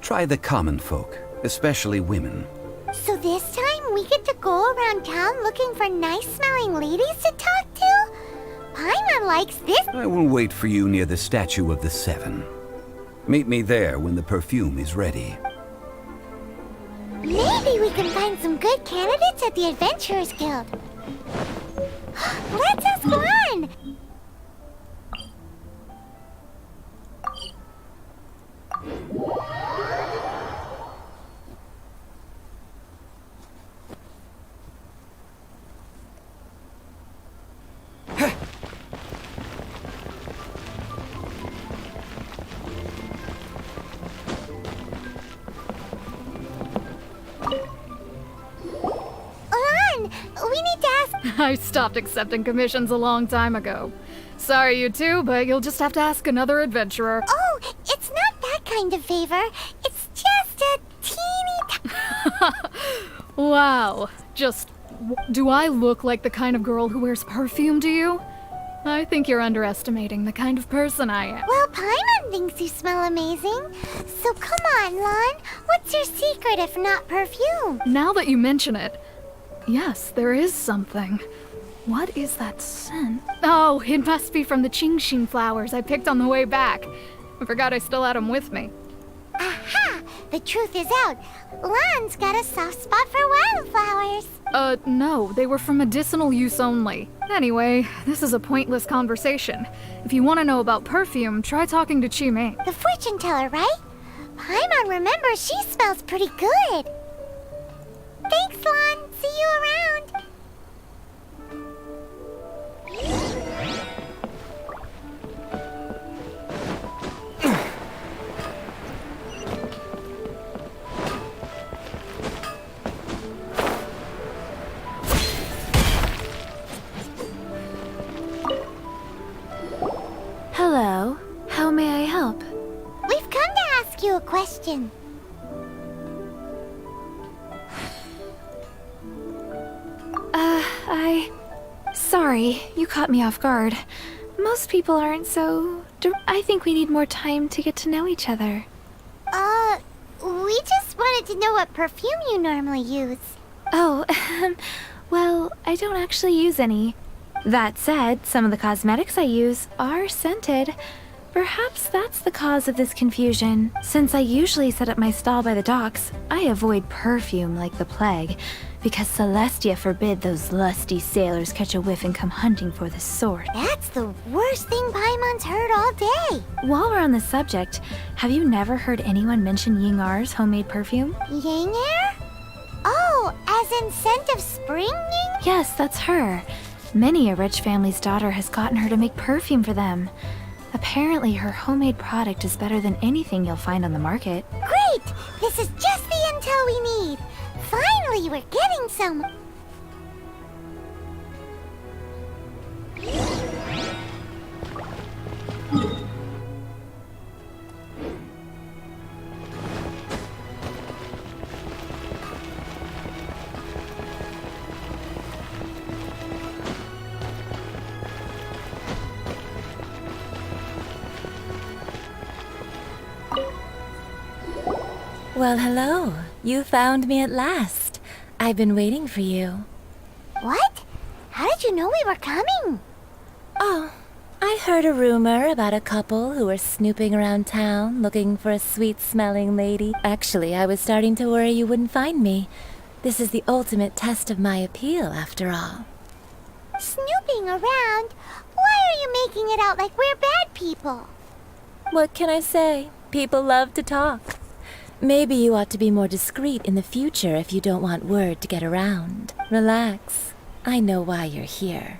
Try the common folk, especially women. So this time we get to go around town looking for nice-smelling ladies to talk to? Paimon likes this. I will wait for you near the statue of the seven. Meet me there when the perfume is ready. Maybe we can find some good candidates at the Adventurers Guild. Let's ask Lan! We need to ask. I stopped accepting commissions a long time ago. Sorry, you two, but you'll just have to ask another adventurer. Oh, it's not that kind of favor. It's just a teeny. Wow. Do I look like the kind of girl who wears perfume to you? I think you're underestimating the kind of person I am. Well, Paimon thinks you smell amazing. So come on, Lan. What's your secret if not perfume? Now that you mention it, yes, there is something. What is that scent? Oh, it must be from the Qingxin flowers I picked on the way back. I forgot I still had them with me. Aha! The truth is out. Lan's got a soft spot for wildflowers. No, they were for medicinal use only. Anyway, this is a pointless conversation. If you want to know about perfume, try talking to Qimei. The fortune teller, right? Paimon remembers she smells pretty good. Thanks, Lan. See you around. Hello. How may I help? We've come to ask you a question. Sorry, you caught me off guard. Most people aren't so... I think we need more time to get to know each other. We just wanted to know what perfume you normally use. Oh, well, I don't actually use any. That said, some of the cosmetics I use are scented. Perhaps that's the cause of this confusion. Since I usually set up my stall by the docks, I avoid perfume like the plague, because Celestia forbid those lusty sailors catch a whiff and come hunting for the sword. That's the worst thing Paimon's heard all day. While we're on the subject, have you never heard anyone mention Yingar's homemade perfume? Yingar? Oh, as in scent of spring, Ying? Yes, that's her. Many a rich family's daughter has gotten her to make perfume for them. Apparently, her homemade product is better than anything you'll find on the market. Great! This is just the intel we need. Finally, we're getting some. Well, hello. You found me at last. I've been waiting for you. What? How did you know we were coming? Oh, I heard a rumor about a couple who were snooping around town looking for a sweet-smelling lady. Actually, I was starting to worry you wouldn't find me. This is the ultimate test of my appeal, after all. Snooping around? Why are you making it out like we're bad people? What can I say? People love to talk. Maybe you ought to be more discreet in the future if you don't want word to get around. Relax. I know why you're here.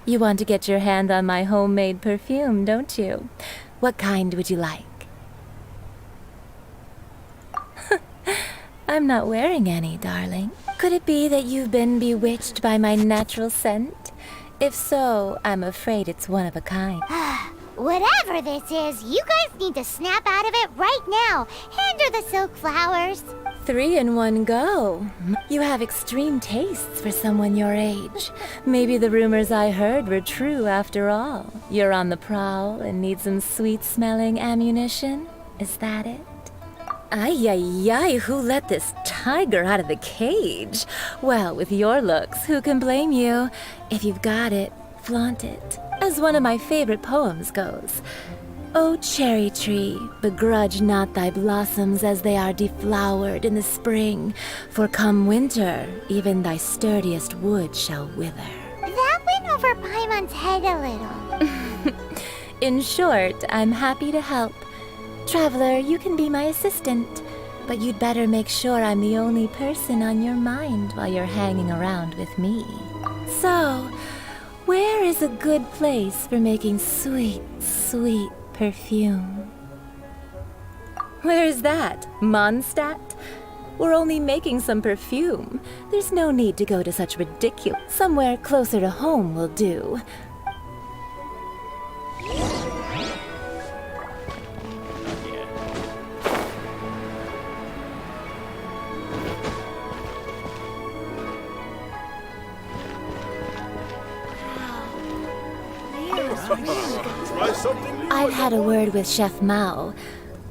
You want to get your hand on my homemade perfume, don't you? What kind would you like? I'm not wearing any, darling. Could it be that you've been bewitched by my natural scent? If so, I'm afraid it's one of a kind. Whatever this is, you guys need to snap out of it right now. Hand her the silk flowers. 3 in one go. You have extreme tastes for someone your age. Maybe the rumors I heard were true after all. You're on the prowl and need some sweet-smelling ammunition? Is that it? Ay, ay, ay, who let this tiger out of the cage? Well, with your looks, who can blame you? If you've got it, flaunt it. As one of my favorite poems goes, O cherry tree, begrudge not thy blossoms as they are deflowered in the spring, for come winter, even thy sturdiest wood shall wither. That went over Paimon's head a little. In short, I'm happy to help. Traveler, you can be my assistant, but you'd better make sure I'm the only person on your mind while you're hanging around with me. So, where is a good place for making sweet, sweet perfume? Where's that? Mondstadt? We're only making some perfume. There's no need to go to such ridiculous. Somewhere closer to home will do. Try something new. I've had a word with Chef Mao.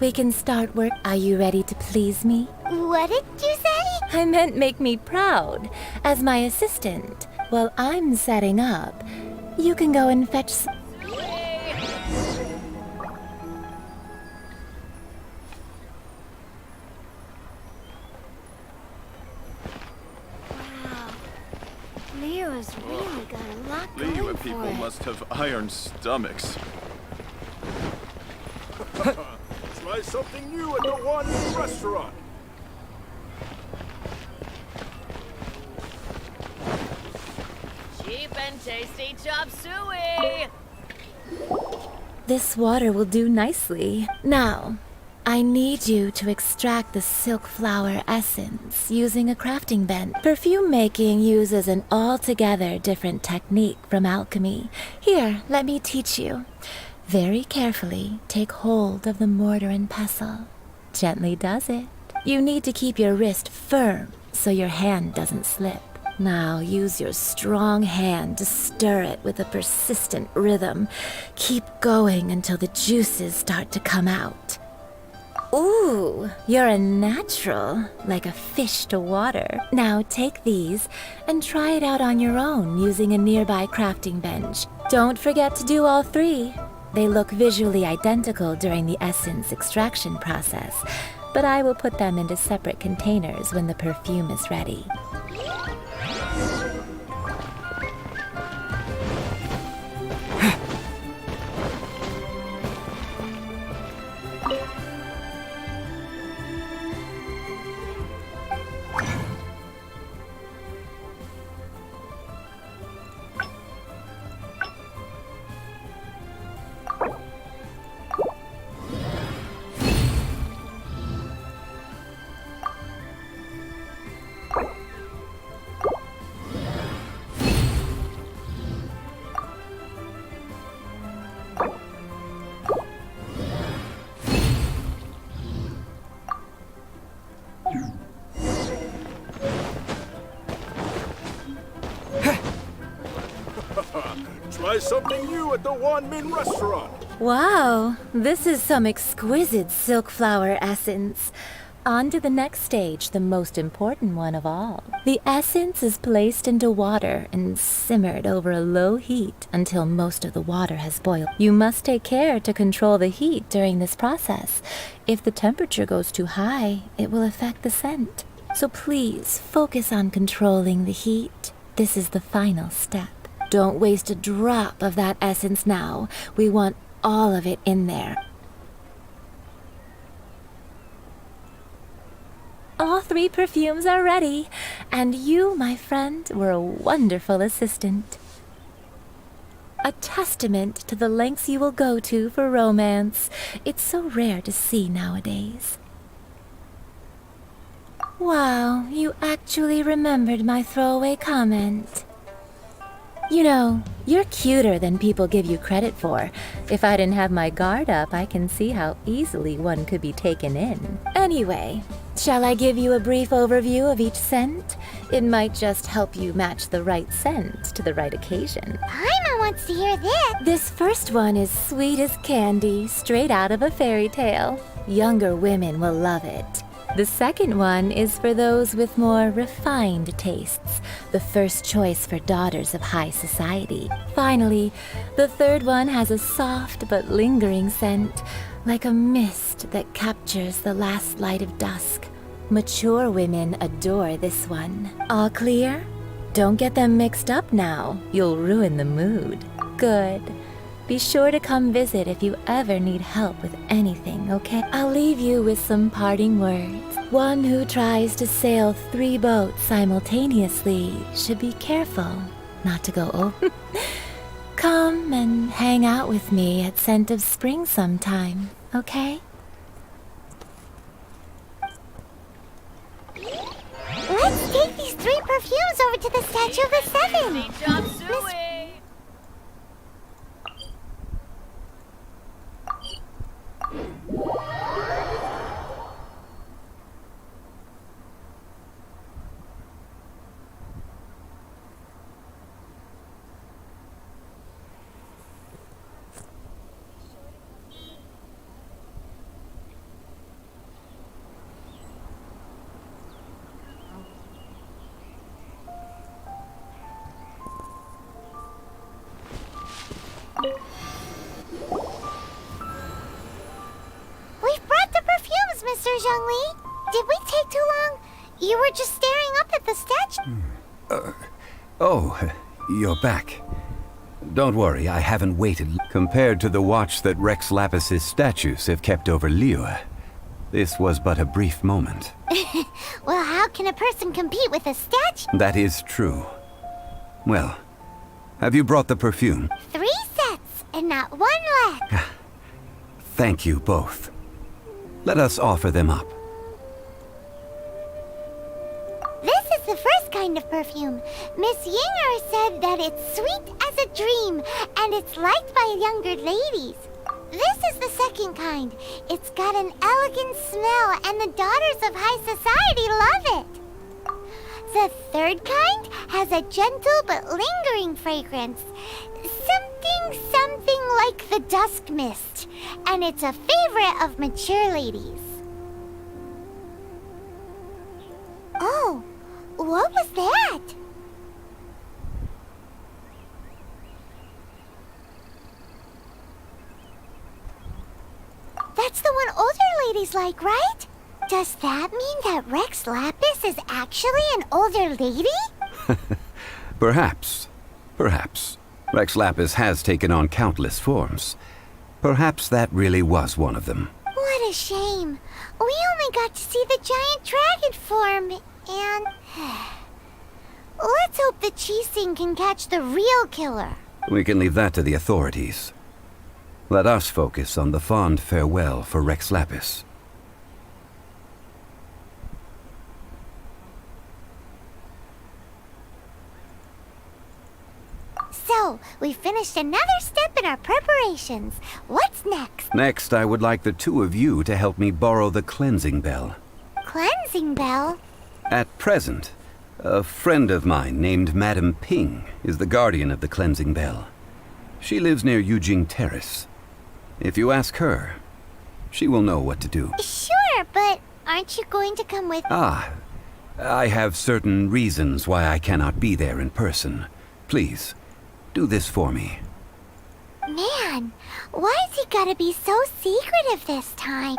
We can start work. Are you ready to please me? What did you say? I meant make me proud. As my assistant, while I'm setting up, you can go and fetch Leo's really got a lot going Liyue for people it. must have iron stomachs. Try something new at the one restaurant. Cheap and tasty chop suey! This water will do nicely. Now, I need you to extract the silk flower essence using a crafting bench. Perfume making uses an altogether different technique from alchemy. Here, let me teach you. Very carefully, take hold of the mortar and pestle. Gently does it. You need to keep your wrist firm so your hand doesn't slip. Now use your strong hand to stir it with a persistent rhythm. Keep going until the juices start to come out. Ooh, you're a natural, like a fish to water. Now take these and try it out on your own using a nearby crafting bench. Don't forget to do all three. They look visually identical during the essence extraction process, but I will put them into separate containers when the perfume is ready. Try something new at the Wan Min restaurant. Wow, this is some exquisite silk flower essence. On to the next stage, the most important one of all. The essence is placed into water and simmered over a low heat until most of the water has boiled. You must take care to control the heat during this process. If the temperature goes too high, it will affect the scent. So please focus on controlling the heat. This is the final step. Don't waste a drop of that essence now. We want all of it in there. All three perfumes are ready, and you, my friend, were a wonderful assistant. A testament to the lengths you will go to for romance. It's so rare to see nowadays. Wow, you actually remembered my throwaway comment. You know, you're cuter than people give you credit for. If I didn't have my guard up, I can see how easily one could be taken in. Anyway, shall I give you a brief overview of each scent? It might just help you match the right scent to the right occasion. Paimon wants to hear this. This first one is sweet as candy, straight out of a fairy tale. Younger women will love it. The second one is for those with more refined tastes, the first choice for daughters of high society. Finally, the third one has a soft but lingering scent, like a mist that captures the last light of dusk. Mature women adore this one. All clear? Don't get them mixed up now. You'll ruin the mood. Good. Be sure to come visit if you ever need help with anything, okay? I'll leave you with some parting words. One who tries to sail 3 boats simultaneously should be careful not to go over. Come and hang out with me at Scent of Spring sometime, okay? Let's take these 3 perfumes over to the Statue of the Seven. Tasty chop suey. We've brought the perfumes, Mr. Zhongli. Did we take too long? You were just staring up at the statue. Oh, you're back. Don't worry, I haven't waited. Compared to the watch that Rex Lapis's statues have kept over Liyue, this was but a brief moment. Well, how can a person compete with a statue? That is true. Well, have you brought the perfume? 3 sets, and not 1 left. Thank you both. Let us offer them up. This is the first kind of perfume. Miss Yinger said that it's sweet as a dream, and it's liked by younger ladies. This is the second kind. It's got an elegant smell, and the daughters of high society love it. The third kind has a gentle but lingering fragrance. Something like the dusk mist, and it's a favorite of mature ladies. Oh, what was that? That's the one older ladies like, right? Does that mean that Rex Lapis is actually an older lady? Perhaps. Perhaps. Rex Lapis has taken on countless forms. Perhaps that really was one of them. What a shame. We only got to see the giant dragon form, and... Let's hope that Qixing can catch the real killer. We can leave that to the authorities. Let us focus on the fond farewell for Rex Lapis. So, we finished another step in our preparations. What's next? Next, I would like the 2 of you to help me borrow the cleansing bell. Cleansing bell? At present, a friend of mine named Madame Ping is the guardian of the cleansing bell. She lives near Yujing Terrace. If you ask her, she will know what to do. Sure, but aren't you going to come with... Ah, I have certain reasons why I cannot be there in person. Please, do this for me. Man, why's he gotta be so secretive this time?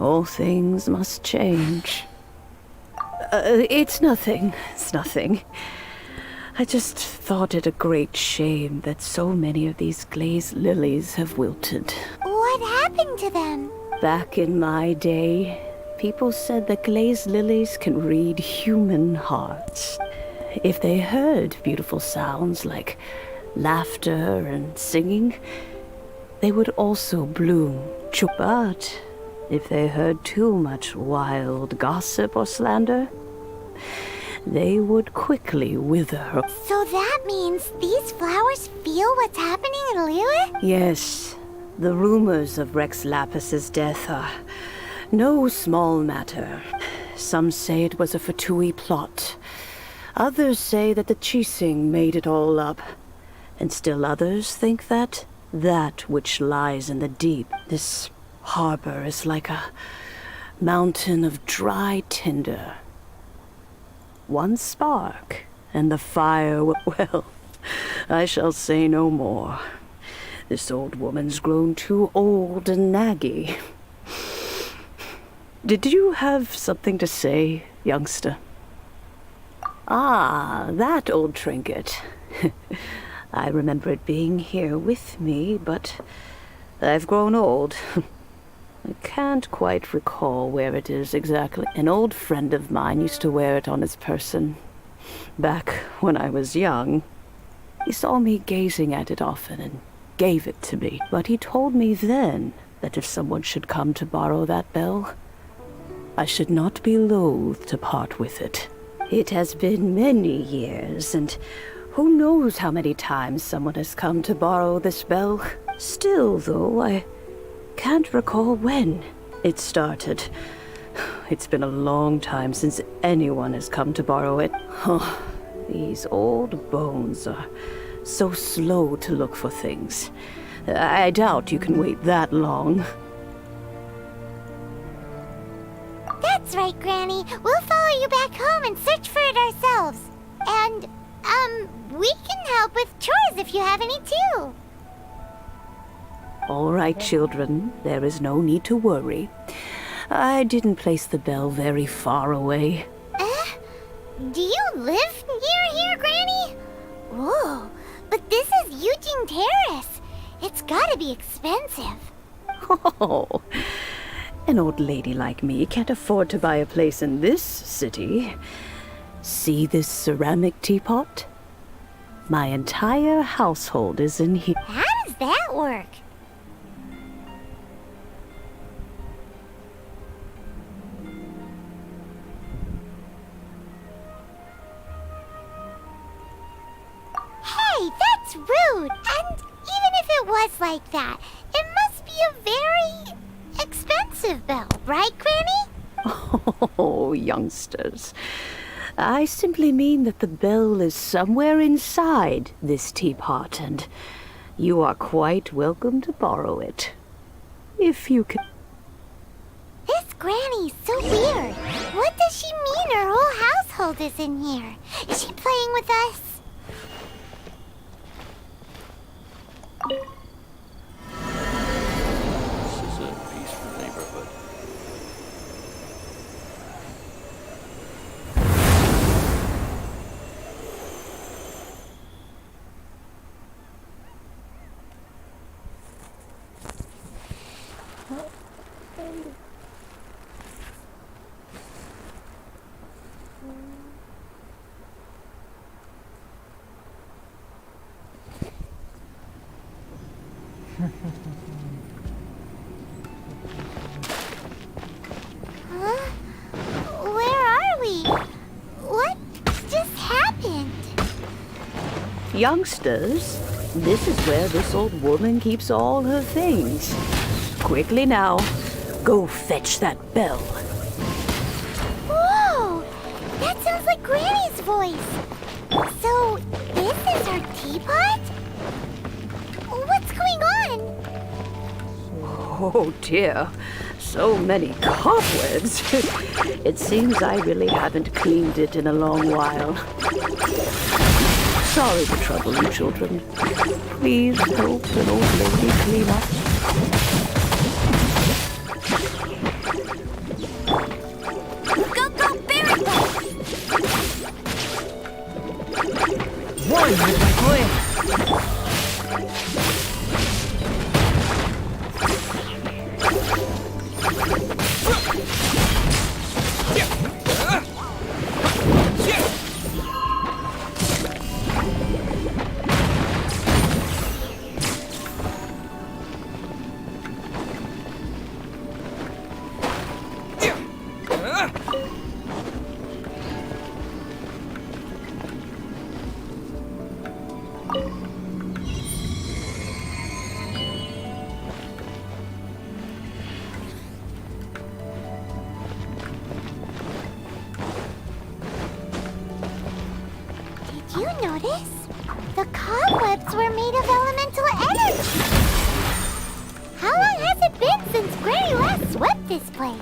All things must change. It's nothing. It's nothing. I just thought it a great shame that so many of these glazed lilies have wilted. What happened to them? Back in my day, people said that glazed lilies can read human hearts. If they heard beautiful sounds like laughter and singing, they would also bloom. But if they heard too much wild gossip or slander, they would quickly wither. So that means these flowers feel what's happening in Liyue? Yes, the rumors of Rex Lapis's death are no small matter. Some say it was a Fatui plot. Others say that the Chising made it all up. And still others think that which lies in the deep, this harbor, is like a mountain of dry tinder. One spark, and the fire well, I shall say no more. This old woman's grown too old and naggy. Did you have something to say, youngster? Ah, that old trinket. I remember it being here with me, but I've grown old. I can't quite recall where it is exactly. An old friend of mine used to wear it on his person. Back when I was young, he saw me gazing at it often and gave it to me. But he told me then that if someone should come to borrow that bell, I should not be loath to part with it. It has been many years, and who knows how many times someone has come to borrow this bell. Still, though, I can't recall when it started. It's been a long time since anyone has come to borrow it. Oh, these old bones are so slow to look for things. I doubt you can wait that long. That's right, Granny. We'll follow you back home and search for it ourselves. And, we can help with chores if you have any too. All right, children. There is no need to worry. I didn't place the bell very far away. Do you live near here, Granny? Whoa, but this is Eugene Terrace. It's gotta be expensive. Oh, an old lady like me can't afford to buy a place in this city. See this ceramic teapot? My entire household is in here. How does that work? Hey, that's rude! And even if it was like that, it must be a very expensive bell, right, Granny? Oh, youngsters. I simply mean that the bell is somewhere inside this teapot, and you are quite welcome to borrow it. If you can... This Granny's so weird. What does she mean her whole household is in here? Is she playing with us? This is a peaceful neighborhood. Huh? Where are we? What just happened? Youngsters, this is where this old woman keeps all her things. Quickly now, go fetch that bell. Whoa! That sounds like Granny's voice. So, this is her teapot? What's going on? Oh dear, so many cobwebs. It seems I really haven't cleaned it in a long while. Sorry to trouble you, children. Please help an old lady clean up. Go, Barry! One with my blade. you notice? The cobwebs were made of elemental energy. How long has it been since Granny last swept this place?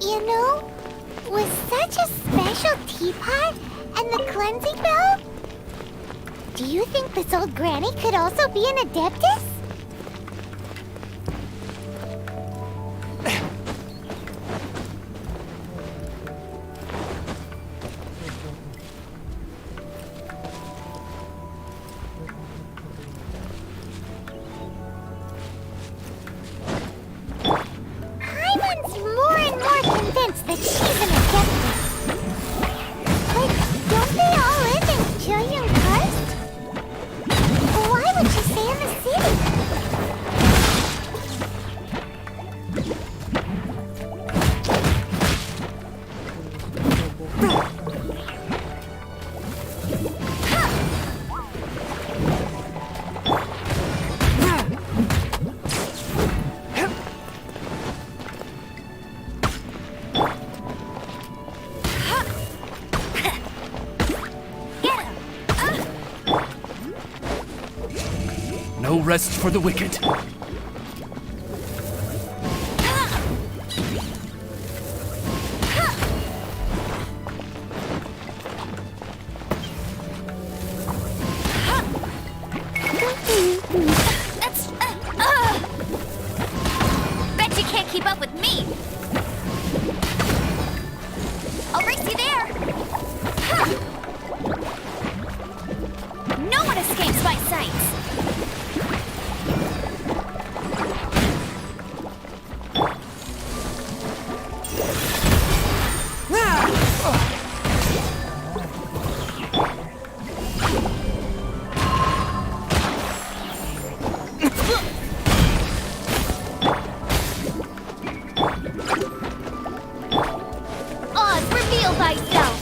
You know, with such a special teapot and the cleansing bell, do you think this old granny could also be an adeptus? Paimon's more and more convinced that she's an adeptus. But don't they all live in Jillian Karst? Why would she stay in the city? No rest for the wicked. Bet you can't keep up with me. I'll race you there. No one escapes my sights. Oz, reveal thyself!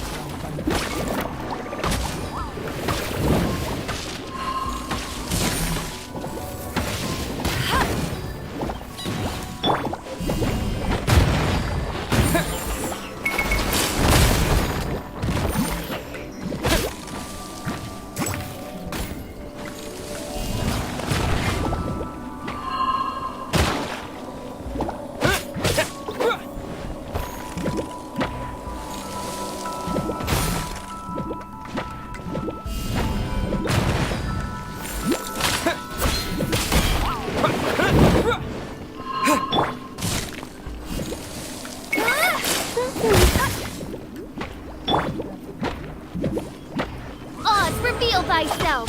Oz, reveal thyself!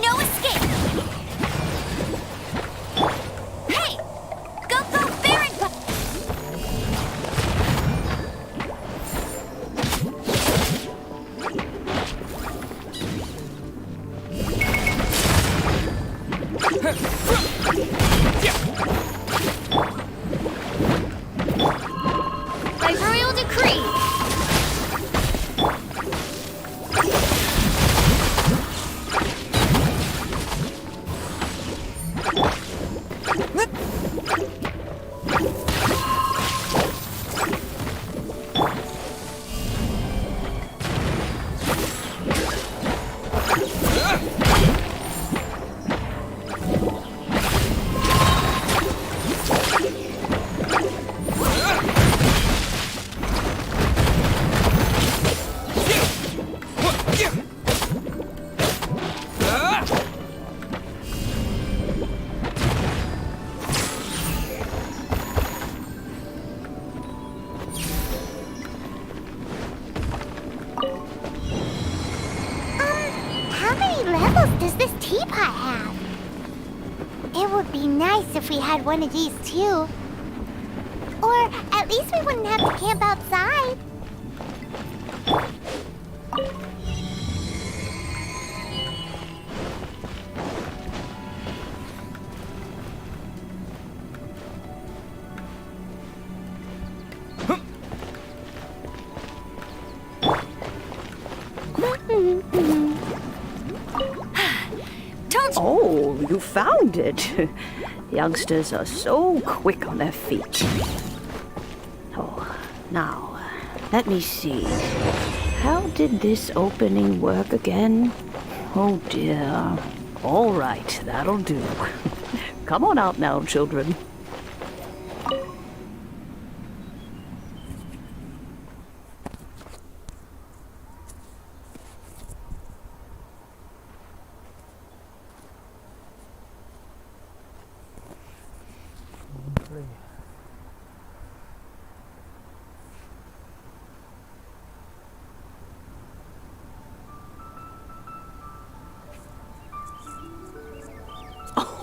No escape! Hey! Go, Baron! does this teapot have? It would be nice if we had one of these too. Or at least we wouldn't have to camp outside. Oh, you found it. Youngsters are so quick on their feet. Oh, now, let me see. How did this opening work again? Oh dear. All right, that'll do. Come on out now, children.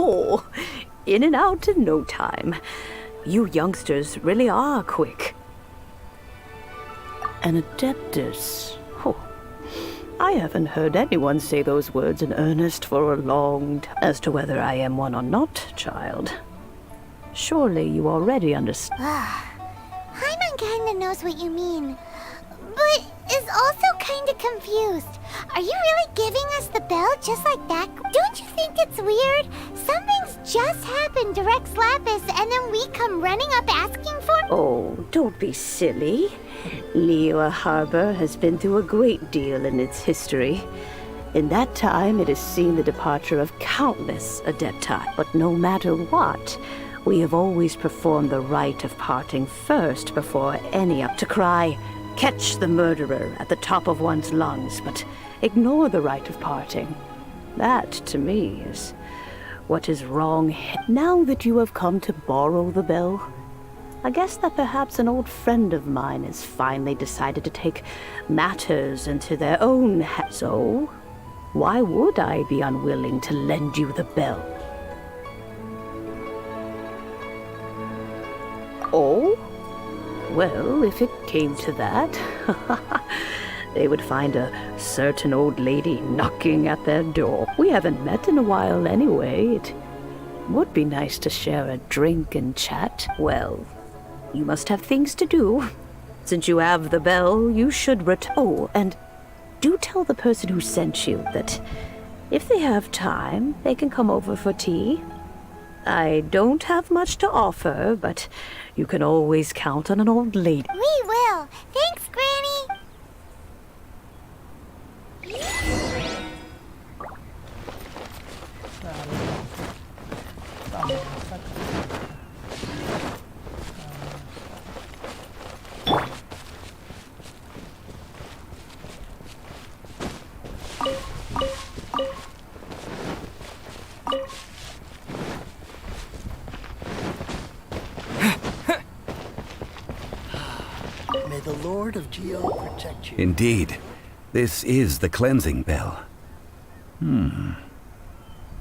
Oh, in and out in no time. You youngsters really are quick. An adeptus. Oh, I haven't heard anyone say those words in earnest for a long time. As to whether I am one or not, child. Surely you already understand. Paimon kinda knows what you mean, but is also kinda confused. Are you really giving us the bell just like that? Don't you think it's weird? Something's just happened to Rex Lapis and then we come running up asking for... Oh, don't be silly. Liyue Harbor has been through a great deal in its history. In that time, it has seen the departure of countless adepti. But no matter what, we have always performed the rite of parting first before any up to cry, "Catch the murderer" at the top of one's lungs, but ignore the rite of parting. That, to me, is what is wrong. Now that you have come to borrow the bell, I guess that perhaps an old friend of mine has finally decided to take matters into their own hands. So, why would I be unwilling to lend you the bell? Oh? Well, if it came to that, they would find a certain old lady knocking at their door. We haven't met in a while anyway. It would be nice to share a drink and chat. Well, you must have things to do. Since you have the bell, you should Oh, and do tell the person who sent you that if they have time, they can come over for tea. I don't have much to offer, but you can always count on an old lady. We will. Thanks, Granny. May the Lord of Geo protect you. Indeed. This is the cleansing bell.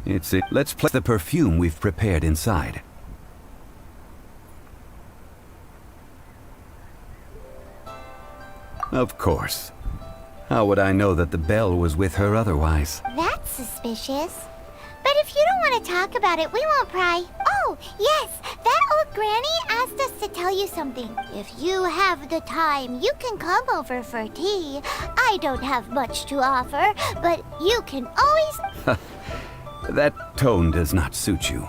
It's it. Let's place the perfume we've prepared inside. Of course. How would I know that the bell was with her otherwise? That's suspicious. But if you don't want to talk about it, we won't pry. Oh, yes, that old granny asked us to tell you something. If you have the time, you can come over for tea. I don't have much to offer, but you can always... That tone does not suit you.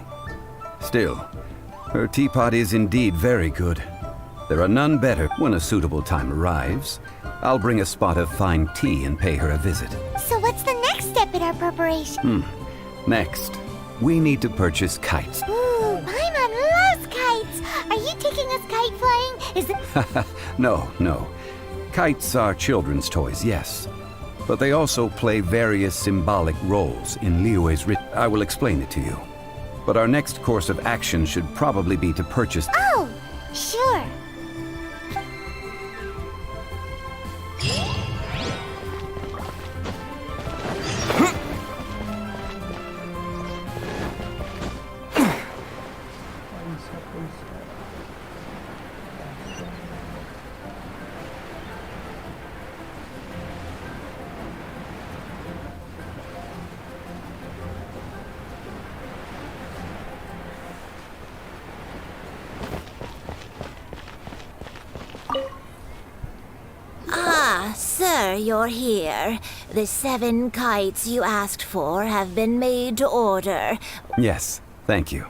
Still, her teapot is indeed very good. There are none better. When a suitable time arrives, I'll bring a spot of fine tea and pay her a visit. So what's the next step in our preparation? Next, we need to purchase kites. Ooh, Paimon loves kites. Are you taking us kite flying? Is it... No. Kites are children's toys, yes. But they also play various symbolic roles in Liyue's I will explain it to you. But our next course of action should probably be to purchase... Oh, sure. Sir, you're here. The 7 kites you asked for have been made to order. Yes, thank you.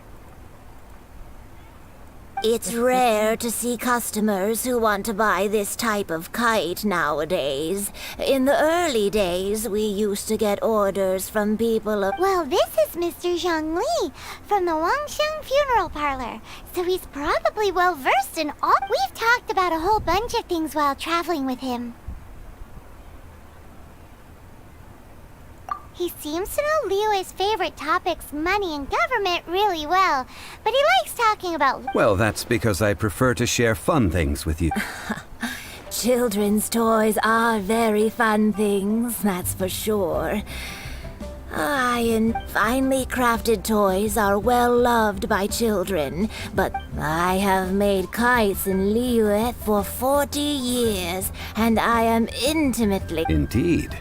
It's rare to see customers who want to buy this type of kite nowadays. In the early days, we used to get orders from people of... Well, this is Mr. Zhongli from the Wangsheng Funeral Parlor, so he's probably well versed in all... We've talked about a whole bunch of things while traveling with him. He seems to know Liyue's favorite topics, money and government, really well, but he likes talking about... Well, that's because I prefer to share fun things with you. Children's toys are very fun things, that's for sure. And finely crafted toys are well loved by children, but I have made kites in Liyue for 40 years, and I am intimately... Indeed.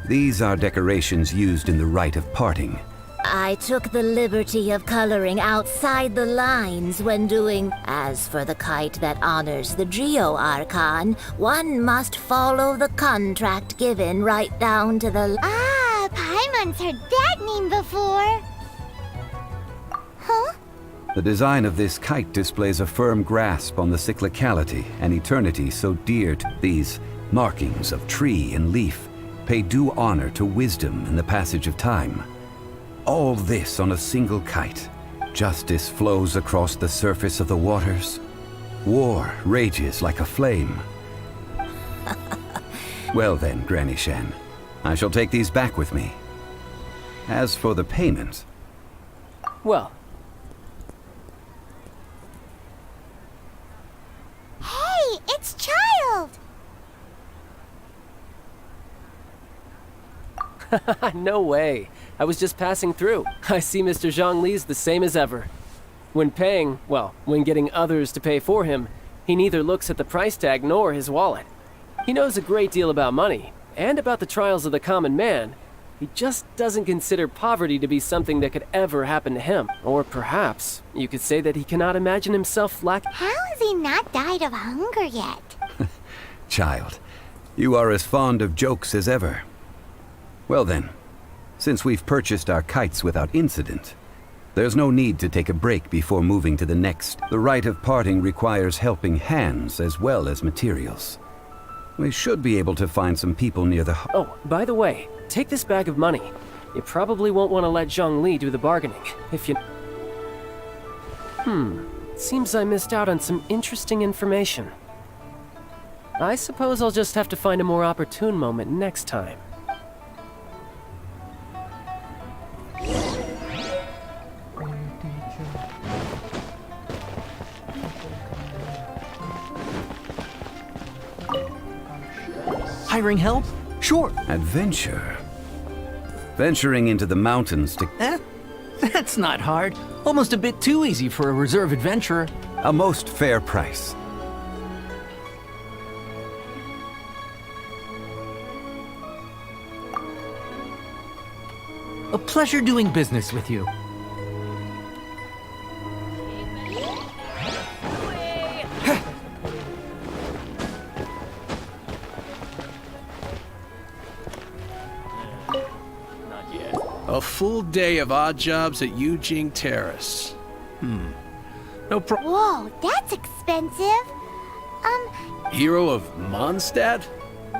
These are decorations used in the rite of parting. I took the liberty of coloring outside the lines when doing... As for the kite that honors the Geo Archon, one must follow the contract given right down to the... Ah, Paimon's heard that name before. Huh? The design of this kite displays a firm grasp on the cyclicality and eternity so dear to these markings of tree and leaf. Pay due honor to wisdom in the passage of time. All this on a single kite. Justice flows across the surface of the waters. War rages like a flame. Well then, Granny Shan, I shall take these back with me. As for the payment... Well... Hey, it's Child! No way. I was just passing through. I see Mr. Zhongli's the same as ever. When paying, well, when getting others to pay for him, he neither looks at the price tag nor his wallet. He knows a great deal about money, and about the trials of the common man. He just doesn't consider poverty to be something that could ever happen to him. Or perhaps, you could say that he cannot imagine himself lacking... How has he not died of hunger yet? Child, you are as fond of jokes as ever. Well then, since we've purchased our kites without incident, there's no need to take a break before moving to the next. The rite of parting requires helping hands as well as materials. We should be able to find some people near the... Oh, by the way, take this bag of money. You probably won't want to let Zhongli do the bargaining, if you... Seems I missed out on some interesting information. I suppose I'll just have to find a more opportune moment next time. Hiring help? Sure. Adventure? Venturing into the mountains to... That's not hard. Almost a bit too easy for a reserve adventurer. A most fair price. A pleasure doing business with you. A full day of odd jobs at Yujing Terrace. No Whoa, that's expensive. Hero of Mondstadt?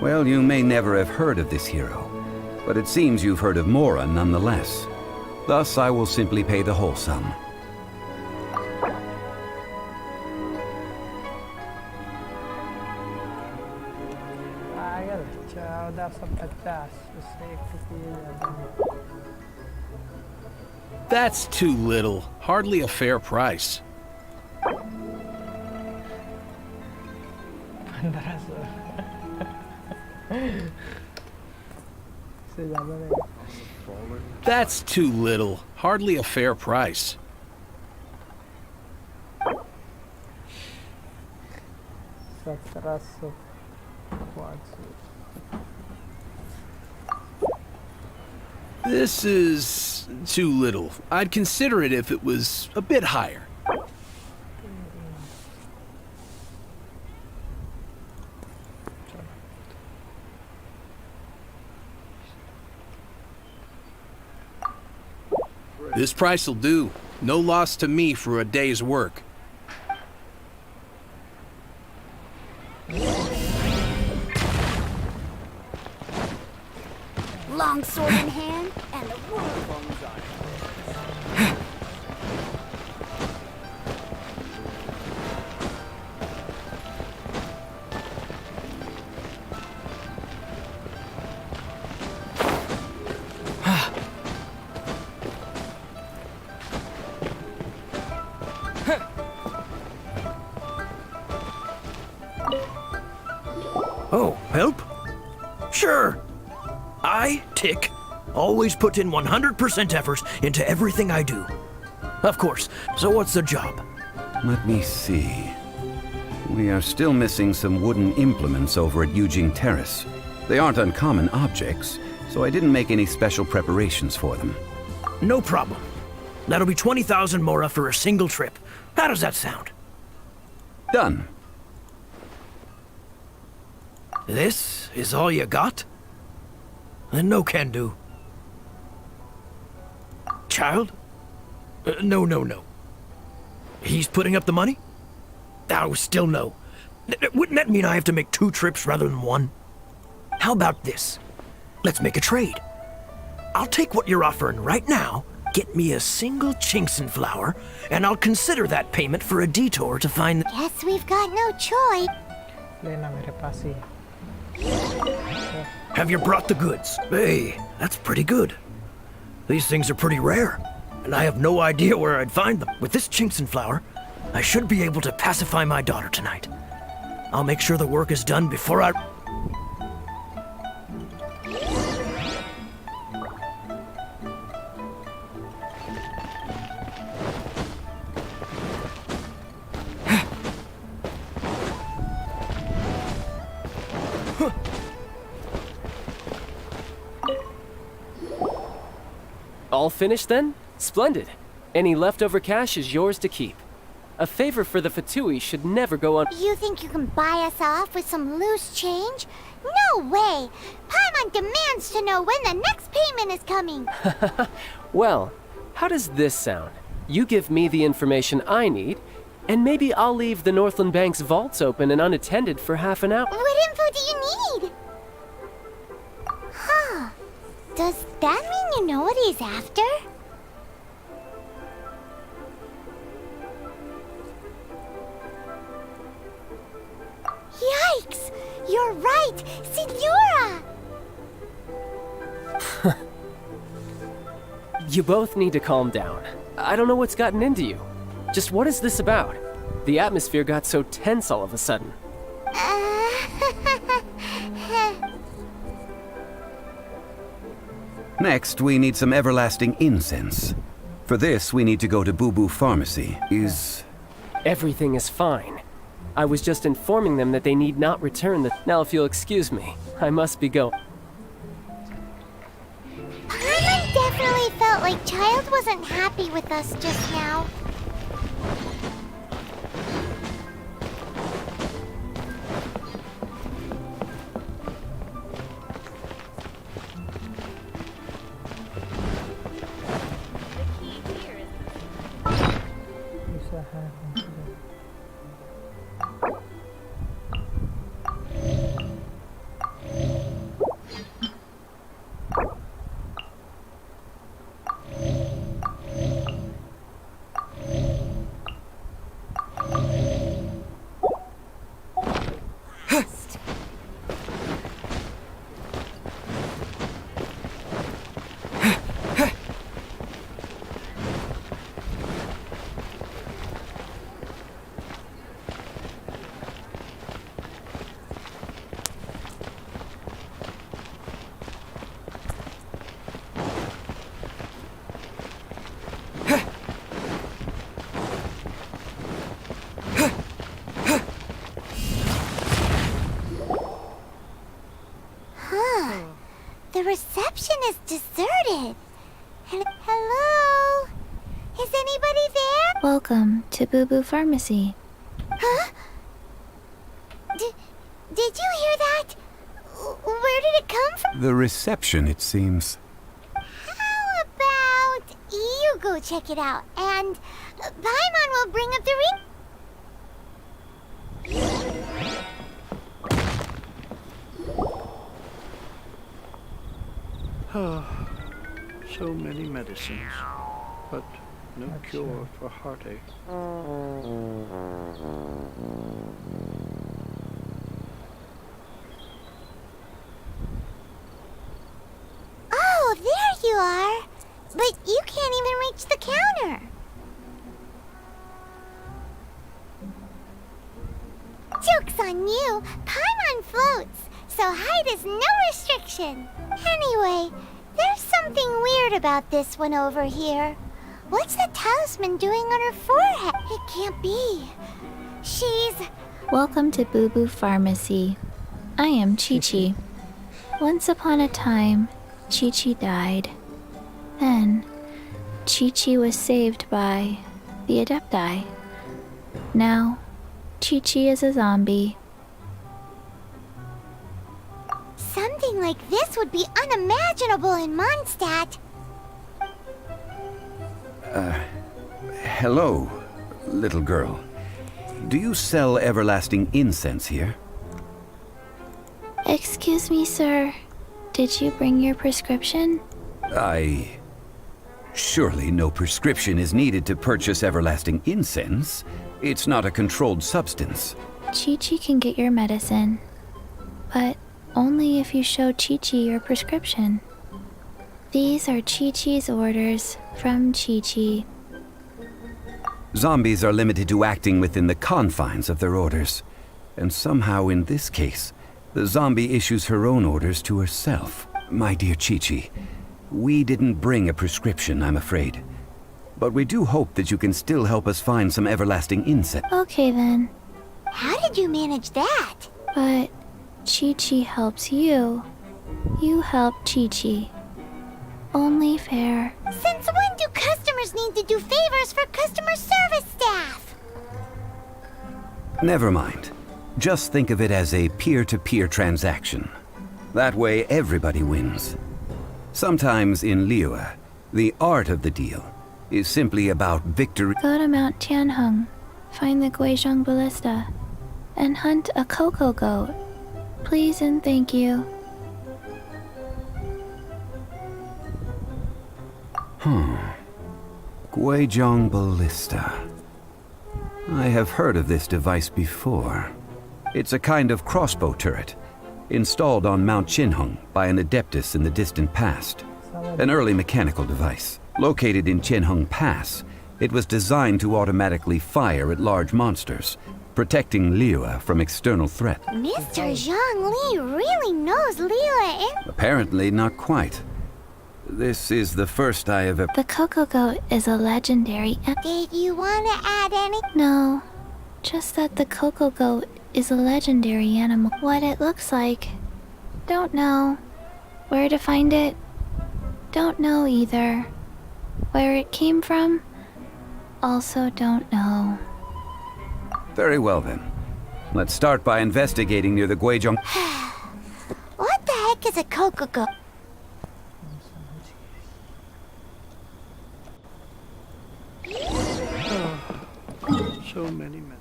Well, you may never have heard of this hero, but it seems you've heard of Mora nonetheless. Thus, I will simply pay the whole sum. That's too little. Hardly a fair price. That's too little. Hardly a fair price. This is too little. I'd consider it if it was a bit higher. This price'll do. No loss to me for a day's work. Long sword in hand, and the world. Oh, help? Sure. I, Tick, always put in 100% effort into everything I do. Of course. So what's the job? Let me see. We are still missing some wooden implements over at Eugene Terrace. They aren't uncommon objects, so I didn't make any special preparations for them. No problem. That'll be 20,000 mora for a single trip. How does that sound? Done. This is all you got? Then no can do. Child? No. He's putting up the money? Oh, still no. Wouldn't that mean I have to make 2 trips rather than 1? How about this? Let's make a trade. I'll take what you're offering right now, get me a single Chinxin flower, and I'll consider that payment for a detour to find... Guess we've got no choice. लेना मेरे पास ही है। Have you brought the goods? Hey, that's pretty good. These things are pretty rare, and I have no idea where I'd find them. With this Chinxin flower, I should be able to pacify my daughter tonight. I'll make sure the work is done before I... All finished then? Splendid. Any leftover cash is yours to keep. A favor for the Fatui should never go un- You think you can buy us off with some loose change? No way! Paimon demands to know when the next payment is coming! Well, how does this sound? You give me the information I need, and maybe I'll leave the Northland Bank's vaults open and unattended for half an hour. What info do you need? Huh. Does that mean you know what he's after? Yikes! You're right! Signora! You both need to calm down. I don't know what's gotten into you. Just what is this about? The atmosphere got so tense all of a sudden. Next, we need some everlasting incense. For this, we need to go to Boo Boo Pharmacy. Everything is fine. I was just informing them that they need not return the... Now, if you'll excuse me, I must be going. Paimon definitely felt like Child wasn't happy with us just now. ऐसा है The reception is deserted. Hello? Is anybody there? Welcome to Boo Boo Pharmacy. Huh? Did you hear that? Where did it come from? The reception, it seems. How about you go check it out, and Paimon will bring up the So many medicines, but no cure for heartache. Oh, there you are! But you can't even reach the counter! Joke's on you! Paimon floats, so height is no restriction! Anyway, there's something weird about this one over here. What's the talisman doing on her forehead? It can't be. She's... Welcome to Boo Boo Pharmacy. I am Chi-Chi. Once upon a time, Chi-Chi died. Then, Chi-Chi was saved by the Adepti. Now, Chi-Chi is a zombie. Something like this would be unimaginable in Mondstadt. Hello, little girl. Do you sell everlasting incense here? Excuse me, sir. Did you bring your prescription? Surely no prescription is needed to purchase everlasting incense. It's not a controlled substance. Chi-Chi can get your medicine, but only if you show Chi-Chi your prescription. These are Chi-Chi's orders from Chi-Chi. Zombies are limited to acting within the confines of their orders. And somehow in this case, the zombie issues her own orders to herself. My dear Chi-Chi, we didn't bring a prescription, I'm afraid. But we do hope that you can still help us find some everlasting incense. Okay then. How did you manage that? But Chi-Chi helps you. You help Chi-Chi. Only fair. Since when do customers need to do favors for customer service staff? Never mind. Just think of it as a peer-to-peer transaction. That way everybody wins. Sometimes in Liyue, the art of the deal is simply about victory. Go to Mount Tianheng, find the Guizhong Ballista, and hunt a cocoa goat. Please and thank you. Guizhong Ballista. I have heard of this device before. It's a kind of crossbow turret, installed on Mount Tianheng by an adeptus in the distant past. An early mechanical device. Located in Tianheng Pass, it was designed to automatically fire at large monsters, protecting Liyue from external threat. Mr. Zhang Li really knows Liyue. Apparently not quite. This is the first I have ever... The cocoa goat is a legendary... Did you want to add any? No, just that the cocoa goat is a legendary animal. What it looks like, don't know. Where to find it, don't know either. Where it came from, also don't know. Very well then. Let's start by investigating near the Guizhong... What the heck is a cocoa goat? So many men.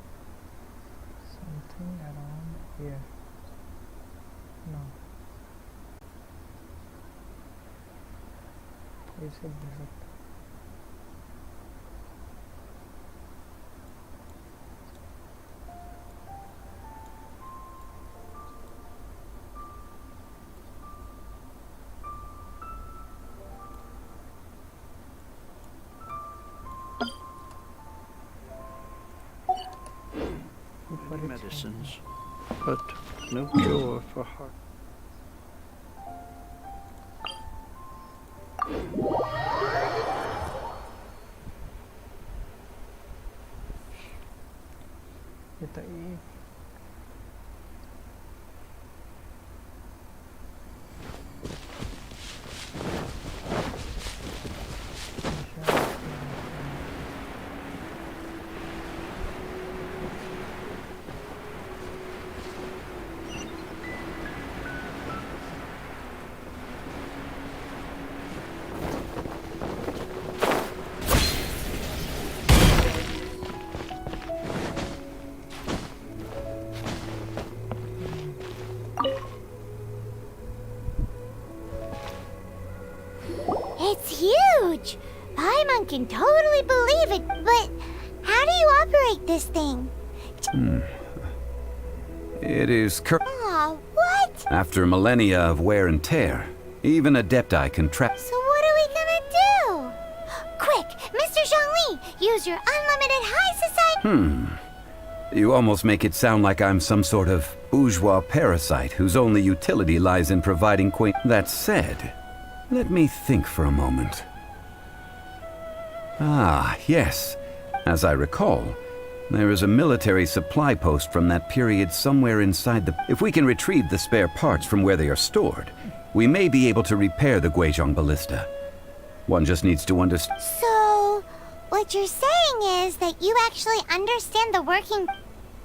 Something around here. No. कैसे भर सकता? Medicines, but no cure for heart. It's huge! Paimon can totally believe it, but how do you operate this thing? It is Aw, what? after millennia of wear and tear. Even Adepti can trap. So what are we gonna do? Quick, Mr. Zhongli, use your unlimited high society. You almost make it sound like I'm some sort of bourgeois parasite whose only utility lies in providing quaint. That said, let me think for a moment. Ah, yes. As I recall, there is a military supply post from that period somewhere inside the... If we can retrieve the spare parts from where they are stored, we may be able to repair the Guizhong ballista. One just needs to understand... So, what you're saying is that you actually understand the working...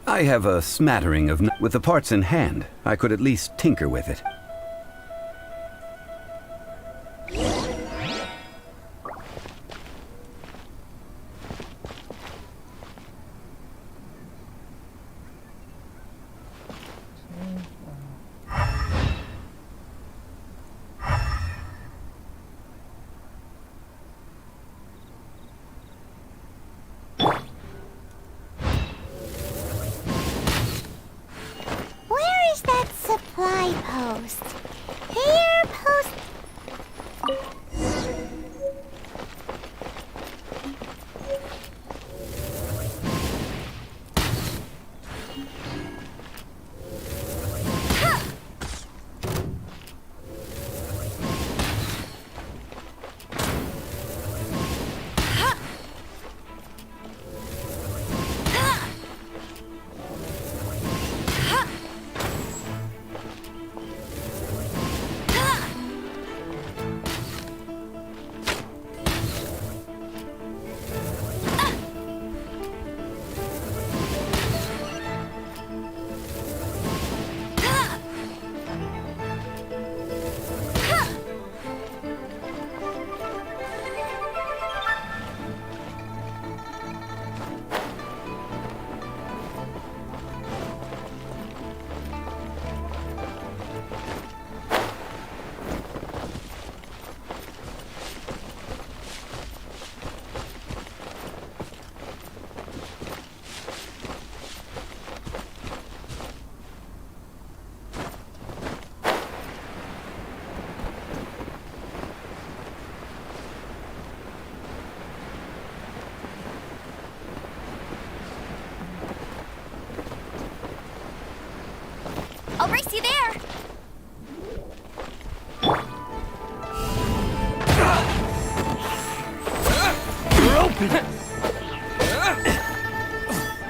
I have a smattering of... With the parts in hand, I could at least tinker with it. Where is that supply post? Here, post... I'll race you there! You're open!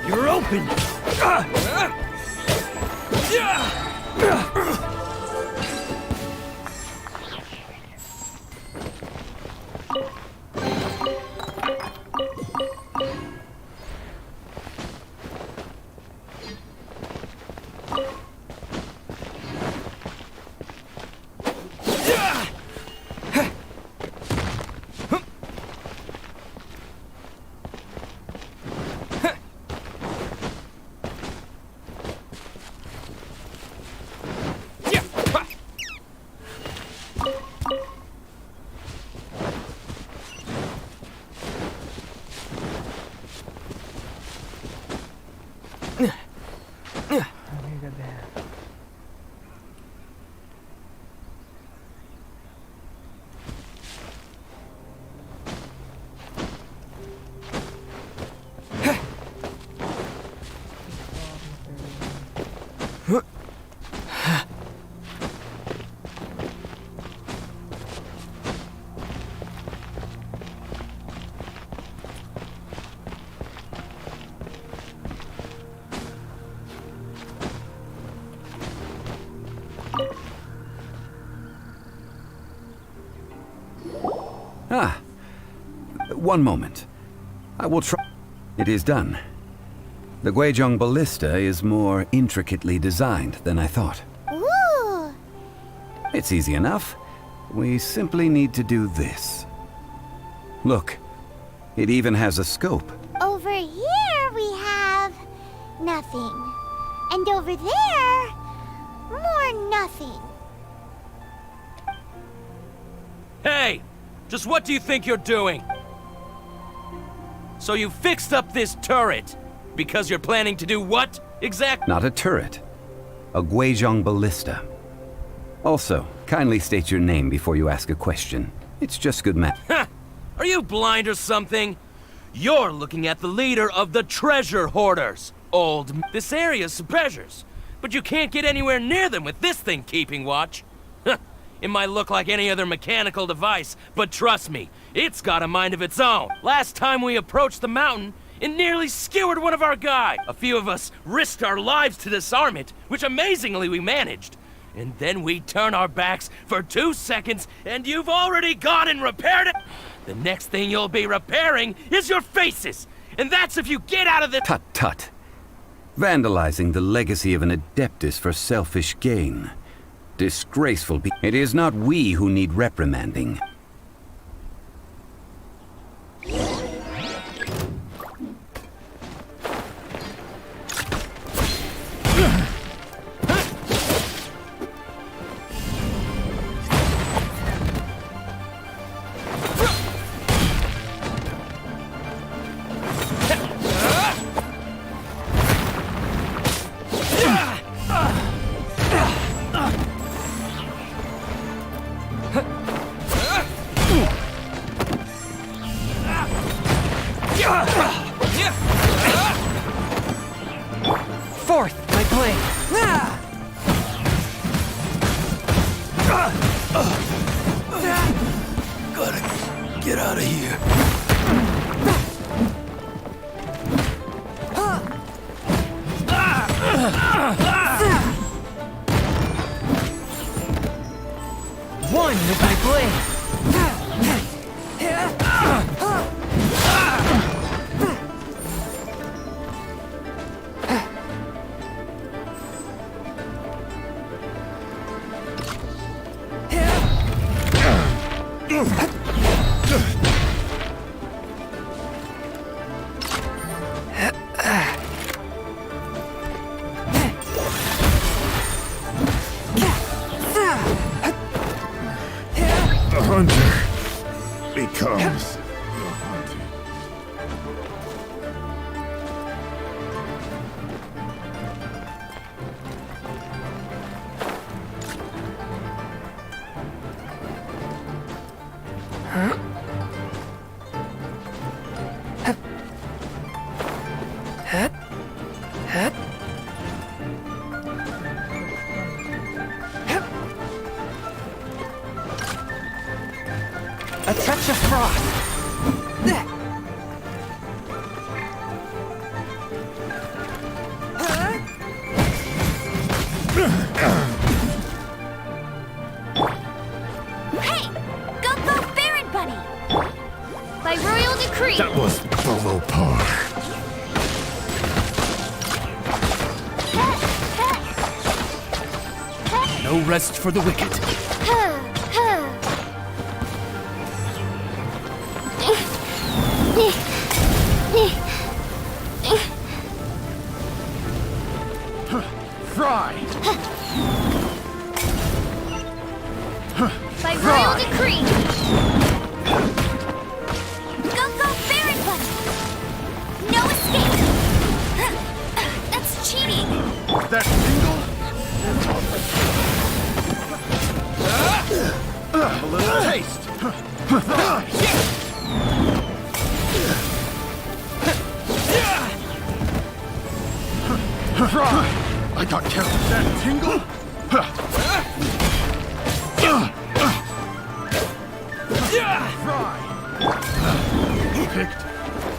You're open! Ah, one moment. I will try. It is done. The Guizhong ballista is more intricately designed than I thought. Ooh! It's easy enough. We simply need to do this. Look, it even has a scope. Over here we have... nothing. And over there... more nothing. Hey! Just what do you think you're doing? So you fixed up this turret because you're planning to do what exactly? Not a turret. A Guizhong ballista. Also, kindly state your name before you ask a question. It's just good math. Are you blind or something? You're looking at the leader of the treasure hoarders, This area's some treasures, but you can't get anywhere near them with this thing keeping watch. It might look like any other mechanical device, but trust me, it's got a mind of its own. Last time we approached the mountain, it nearly skewered one of our guys. A few of us risked our lives to disarm it, which amazingly we managed. And then we turn our backs for 2 seconds, and you've already gone and repaired it. The next thing you'll be repairing is your faces. And that's if you get out of the— Tut tut. Vandalizing the legacy of an adeptus for selfish gain. Disgraceful. It is not we who need reprimanding. Fourth, my blade. Gotta get out of here. One with my blade. The hunter becomes the hunted. A touch of frost. Hey! Go Baron Bunny! By royal decree! That was Bovo Par. No rest for the wicked. Fry! By royal decree! Go Baron Bunny! No escape! That's cheating! That tingle? A little taste! Fry! I got carried. That tingle? Fry! Picked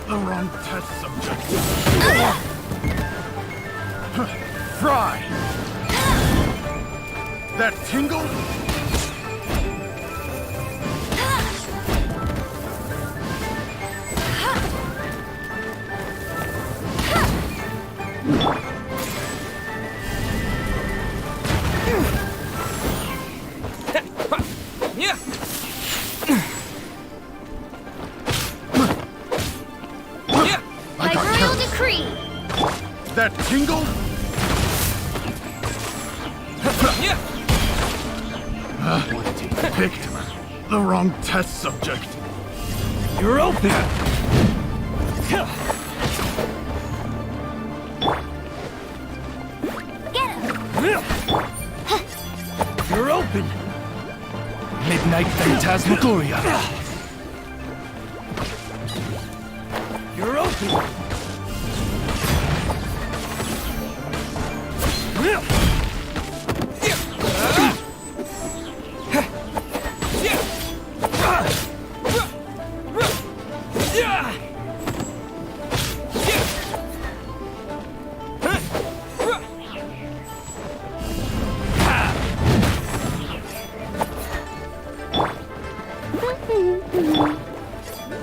the wrong test subject. Fry! That tingle? By royal decree! That tingle? Picked the wrong test subject. You're open! Get him! You're open! Midnight Phantasmagoria! You're open!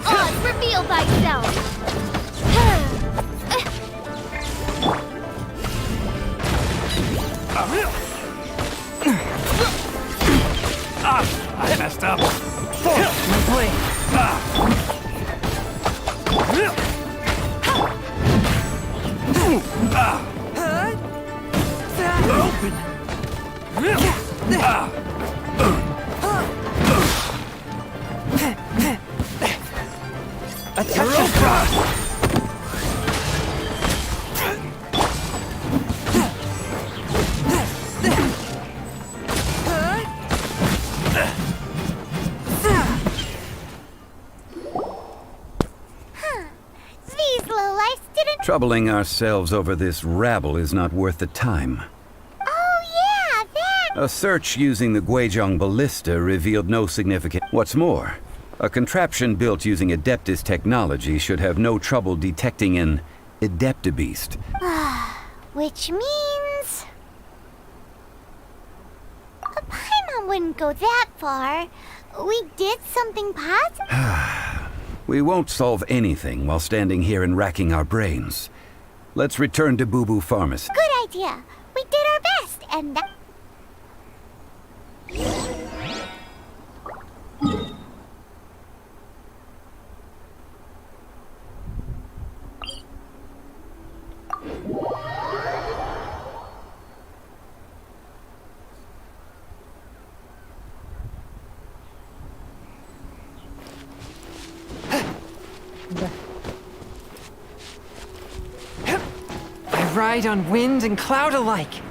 Oz, reveal thyself! I messed up. My blade. Open. These lowlifes didn't... Troubling ourselves over this rabble is not worth the time. Oh yeah, that... A search using the Guizhong ballista revealed no significant... What's more, a contraption built using Adeptus technology should have no trouble detecting an Adeptabeast. Which means... A Paimon wouldn't go that far. We did something positive. We won't solve anything while standing here and racking our brains. Let's return to Boo Boo Pharmacy. Good idea. We did our best, and that... I ride on wind and cloud alike.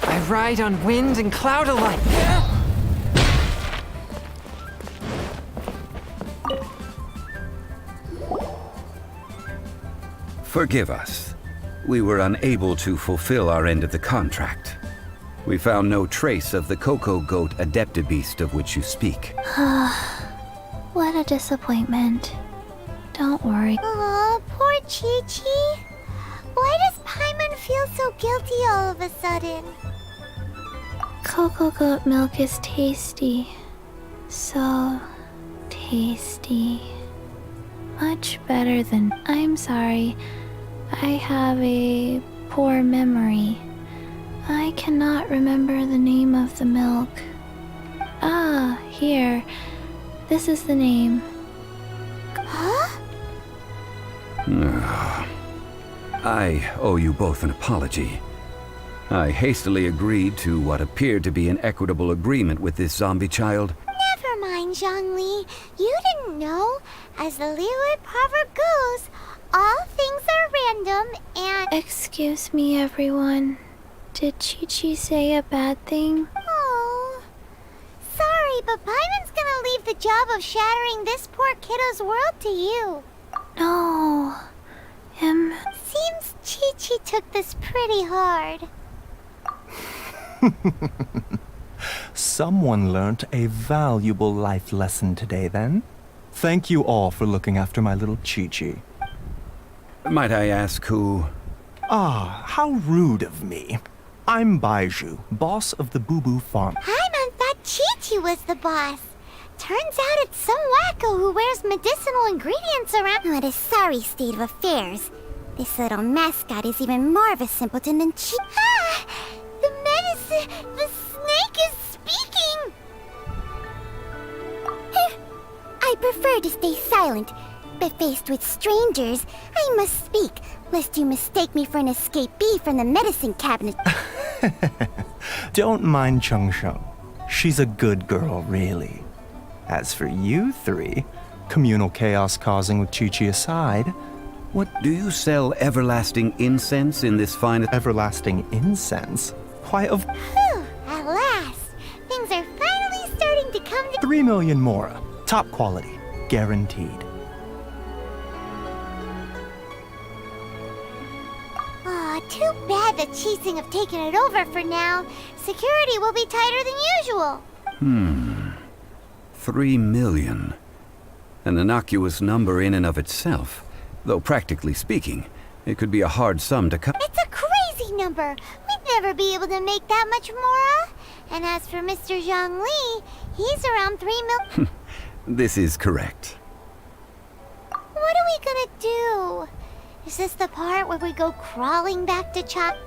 I ride on wind and cloud alike. Forgive us. We were unable to fulfill our end of the contract. We found no trace of the Cocoa Goat Adeptabeast of which you speak. What a disappointment. Don't worry. Aw, poor Chi-Chi. Why does Paimon feel so guilty all of a sudden? Cocoa goat milk is tasty. So tasty. Much better than... I'm sorry. I have a poor memory. I cannot remember the name of the milk. Ah, here. This is the name. Huh? I owe you both an apology. I hastily agreed to what appeared to be an equitable agreement with this zombie child. Never mind, Zhongli. You didn't know. As the Liyue proverb goes, all things are random and... Excuse me, everyone. Did Chi-Chi say a bad thing? Oh. Sorry, but Paimon's gonna leave the job of shattering this poor kiddo's world to you. No. Seems Chi-Chi took this pretty hard. Someone learnt a valuable life lesson today, then. Thank you all for looking after my little Chi-Chi. Might I ask who... Ah, how rude of me. I'm Baiju, boss of the Boo Boo Farm. I thought Chi-Chi was the boss. Turns out it's some wacko who wears medicinal ingredients around. What a sorry state of affairs. This little mascot is even more of a simpleton than Chi. Ah! The medicine! The snake is speaking! I prefer to stay silent, but faced with strangers, I must speak, lest you mistake me for an escapee from the medicine cabinet. Don't mind Chung Sheng. She's a good girl, really. As for you three, communal chaos causing with Chi-Chi aside, what do you sell everlasting incense in this fine... Everlasting incense? Why, of... Whew, at last! Things are finally starting to come to... 3 million more. Top quality. Guaranteed. Aw, too bad the Chising have taken it over for now. Security will be tighter than usual. 3 million. An innocuous number in and of itself. Though practically speaking, it could be a hard sum to cut. It's a crazy number. We'd never be able to make that much more. And as for Mr. Zhang Li, he's around 3 million. This is correct. What are we gonna do? Is this the part where we go crawling back to Chop?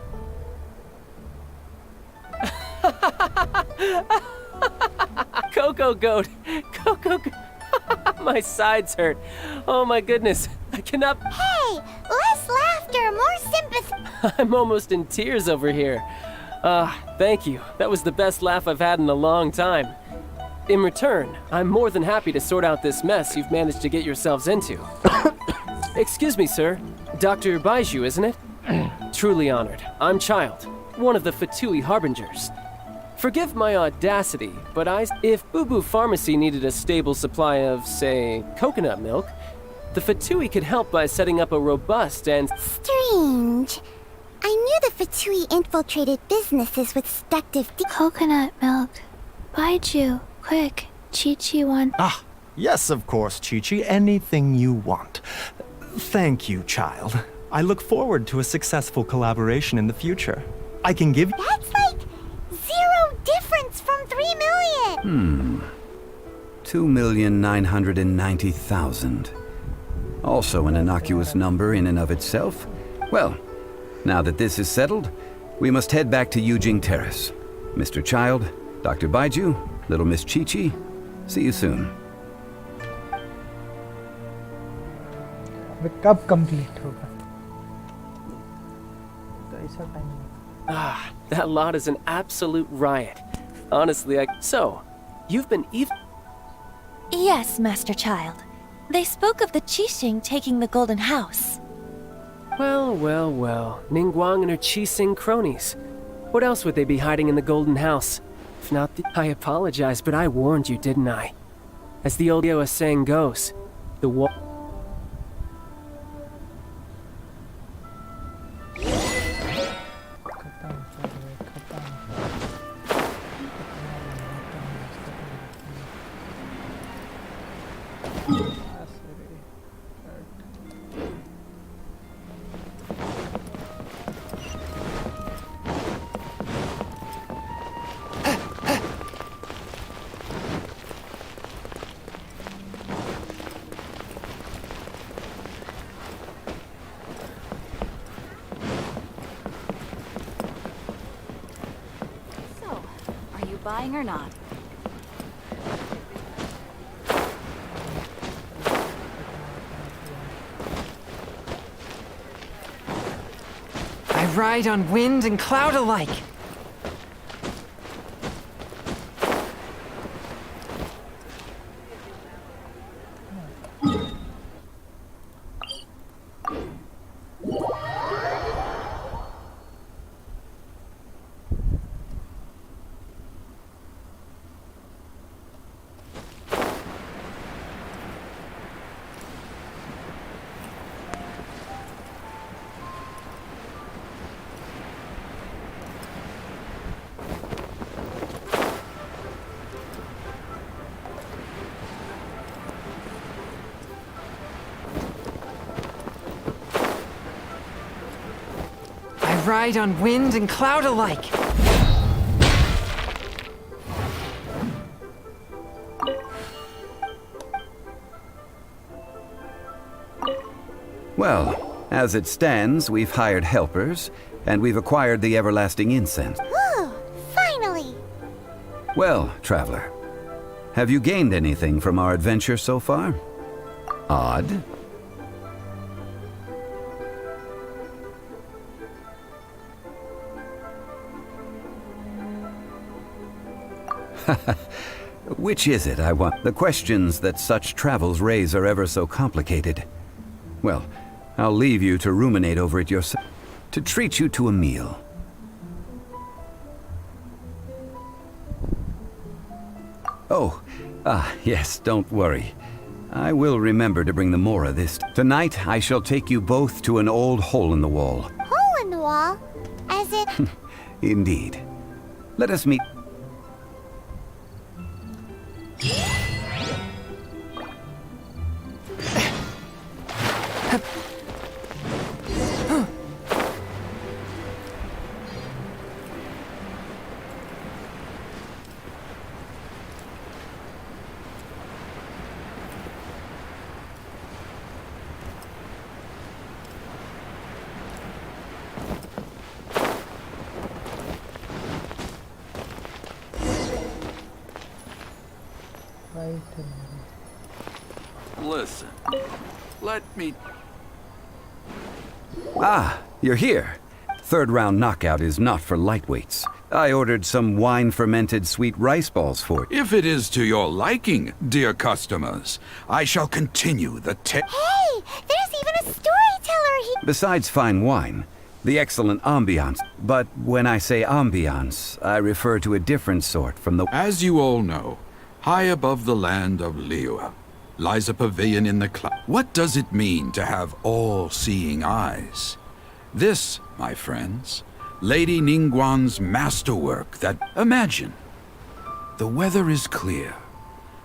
Coco Goat! Coco Goat! My sides hurt. Oh my goodness. I cannot... Hey! Less laughter, more sympathy! I'm almost in tears over here. Thank you. That was the best laugh I've had in a long time. In return, I'm more than happy to sort out this mess you've managed to get yourselves into. Excuse me, sir. Dr. Baiju, isn't it? Truly honored. I'm Child, one of the Fatui Harbingers. Forgive my audacity, but if Boo Boo Pharmacy needed a stable supply of, say, coconut milk, the Fatui could help by setting up a robust and... Strange. I knew the Fatui infiltrated businesses with seductive... Coconut milk. Baiju, quick. Chi-Chi one. Ah, yes, of course, Chi-Chi. Anything you want. Thank you, Child. I look forward to a successful collaboration in the future. I can give... That's like 0 difference from 3 million! 2,990,000. Also an innocuous number in and of itself. Well, now that this is settled, we must head back to Yujing Terrace. Mr. Child, Dr. Baiju, little Miss Chi-Chi, see you soon. कब complete होगा तो ऐसा time That lot is an absolute riot. Honestly, So, you've been Yes, Master Child. They spoke of the Qixing taking the Golden House. Well, well, well. Ningguang and her Qixing cronies. What else would they be hiding in the Golden House? If not I apologize, but I warned you, didn't I? As the old Yoa saying goes, the Buying or not? I ride on wind and cloud alike. ride on wind and cloud alike. Well, as it stands, we've hired helpers, and we've acquired the everlasting incense. Woo! Finally! Well, traveler, have you gained anything from our adventure so far? Odd. Which is it, I want? The questions that such travels raise are ever so complicated. Well, I'll leave you to ruminate over it yourself. To treat you to a meal. Oh, yes, don't worry. I will remember to bring the Mora this tonight. I shall take you both to an old hole in the wall. Hole in the wall? As in... Indeed. Let us meet. Listen, let me... Ah, you're here. Third round knockout is not for lightweights. I ordered some wine-fermented sweet rice balls for you. If it is to your liking, dear customers, I shall continue the Hey! There's even a storyteller here! Besides fine wine, the excellent ambiance. But when I say ambiance, I refer to a different sort from the... As you all know, high above the land of Liyue lies a pavilion in the cloud. What does it mean to have all-seeing eyes? This, my friends, Lady Ningguang's masterwork that... Imagine, the weather is clear,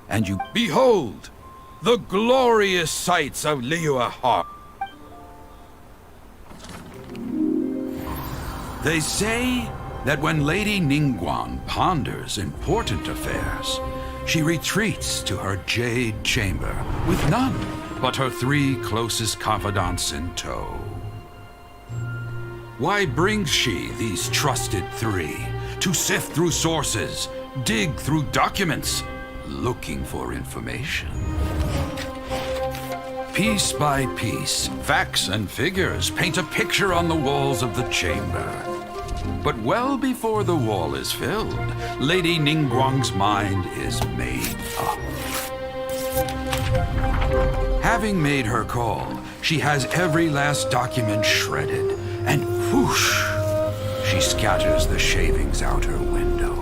and you... Behold, the glorious sights of Liyue Harbor. They say that when Lady Ningguang ponders important affairs, she retreats to her jade chamber with none but her 3 closest confidants in tow. Why brings she these trusted 3 to sift through sources, dig through documents, looking for information? Piece by piece, facts and figures paint a picture on the walls of the chamber. But well before the wall is filled, Lady Ningguang's mind is made up. Having made her call, she has every last document shredded, and whoosh, she scatters the shavings out her window.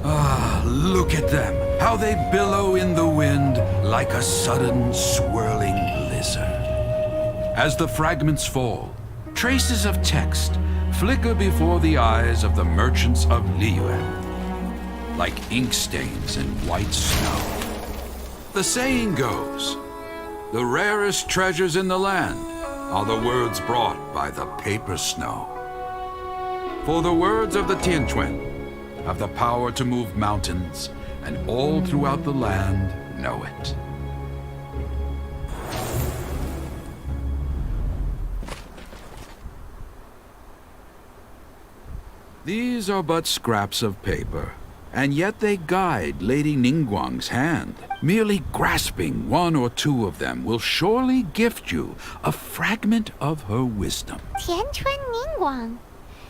Ah, look at them, how they billow in the wind like a sudden swirling blizzard. As the fragments fall, traces of text flicker before the eyes of the merchants of Liyue, like ink stains in white snow. The saying goes, the rarest treasures in the land are the words brought by the paper snow. For the words of the Tianquan have the power to move mountains, and all throughout the land know it. These are but scraps of paper, and yet they guide Lady Ningguang's hand. Merely grasping 1 or 2 of them will surely gift you a fragment of her wisdom. Tianquan Ningguang.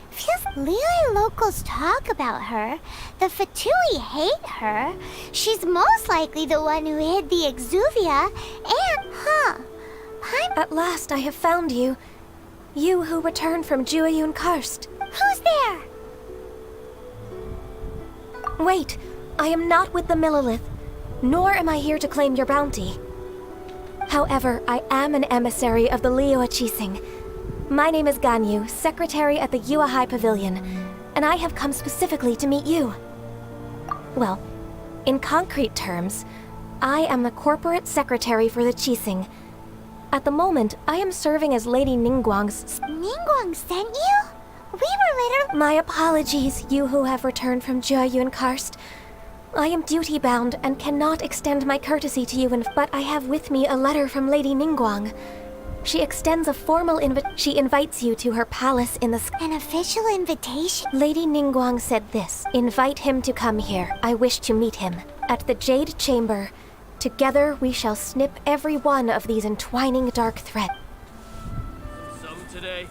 Feels Liyue locals talk about her. The Fatui hate her. She's most likely the one who hid the Exuvia, and, At last I have found you. You who returned from Jueyun Karst. Who's there? Wait, I am not with the Millelith, nor am I here to claim your bounty. However, I am an emissary of the Liyue Qixing. My name is Ganyu, secretary at the Yuehai Pavilion, and I have come specifically to meet you. Well, in concrete terms, I am the corporate secretary for the Qixing. At the moment, I am serving as Lady Ningguang's... Ningguang sent you? We were literally... My apologies, you who have returned from Jiayun Karst. I am duty-bound and cannot extend my courtesy to you, but I have with me a letter from Lady Ningguang. She extends a formal She invites you to her palace in the sky. An official invitation? Lady Ningguang said this. Invite him to come here. I wish to meet him. At the Jade Chamber. Together we shall snip every one of these entwining dark threads. Some today.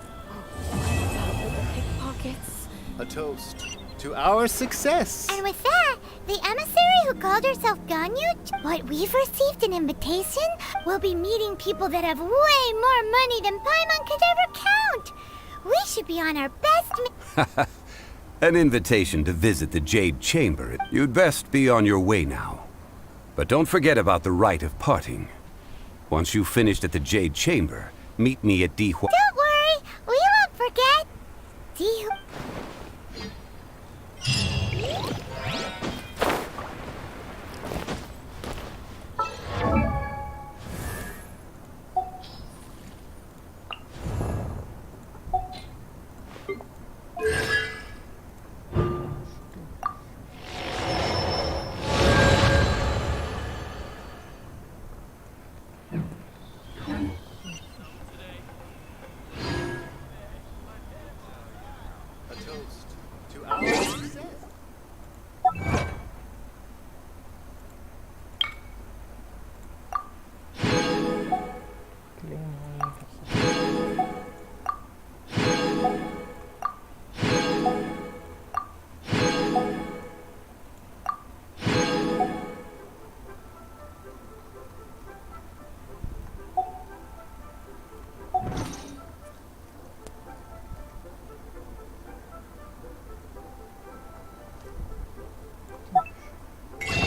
Pickpockets. A toast to our success. And with that, the emissary who called herself Ganyu, what we've received an invitation, we'll be meeting people that have way more money than Paimon could ever count. We should be on our best. An invitation to visit the Jade Chamber. You'd best be on your way now. But don't forget about the rite of parting. Once you've finished at the Jade Chamber, meet me at Dihua. Don't worry, we won't forget. Dihua.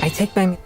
I take my...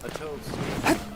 A toast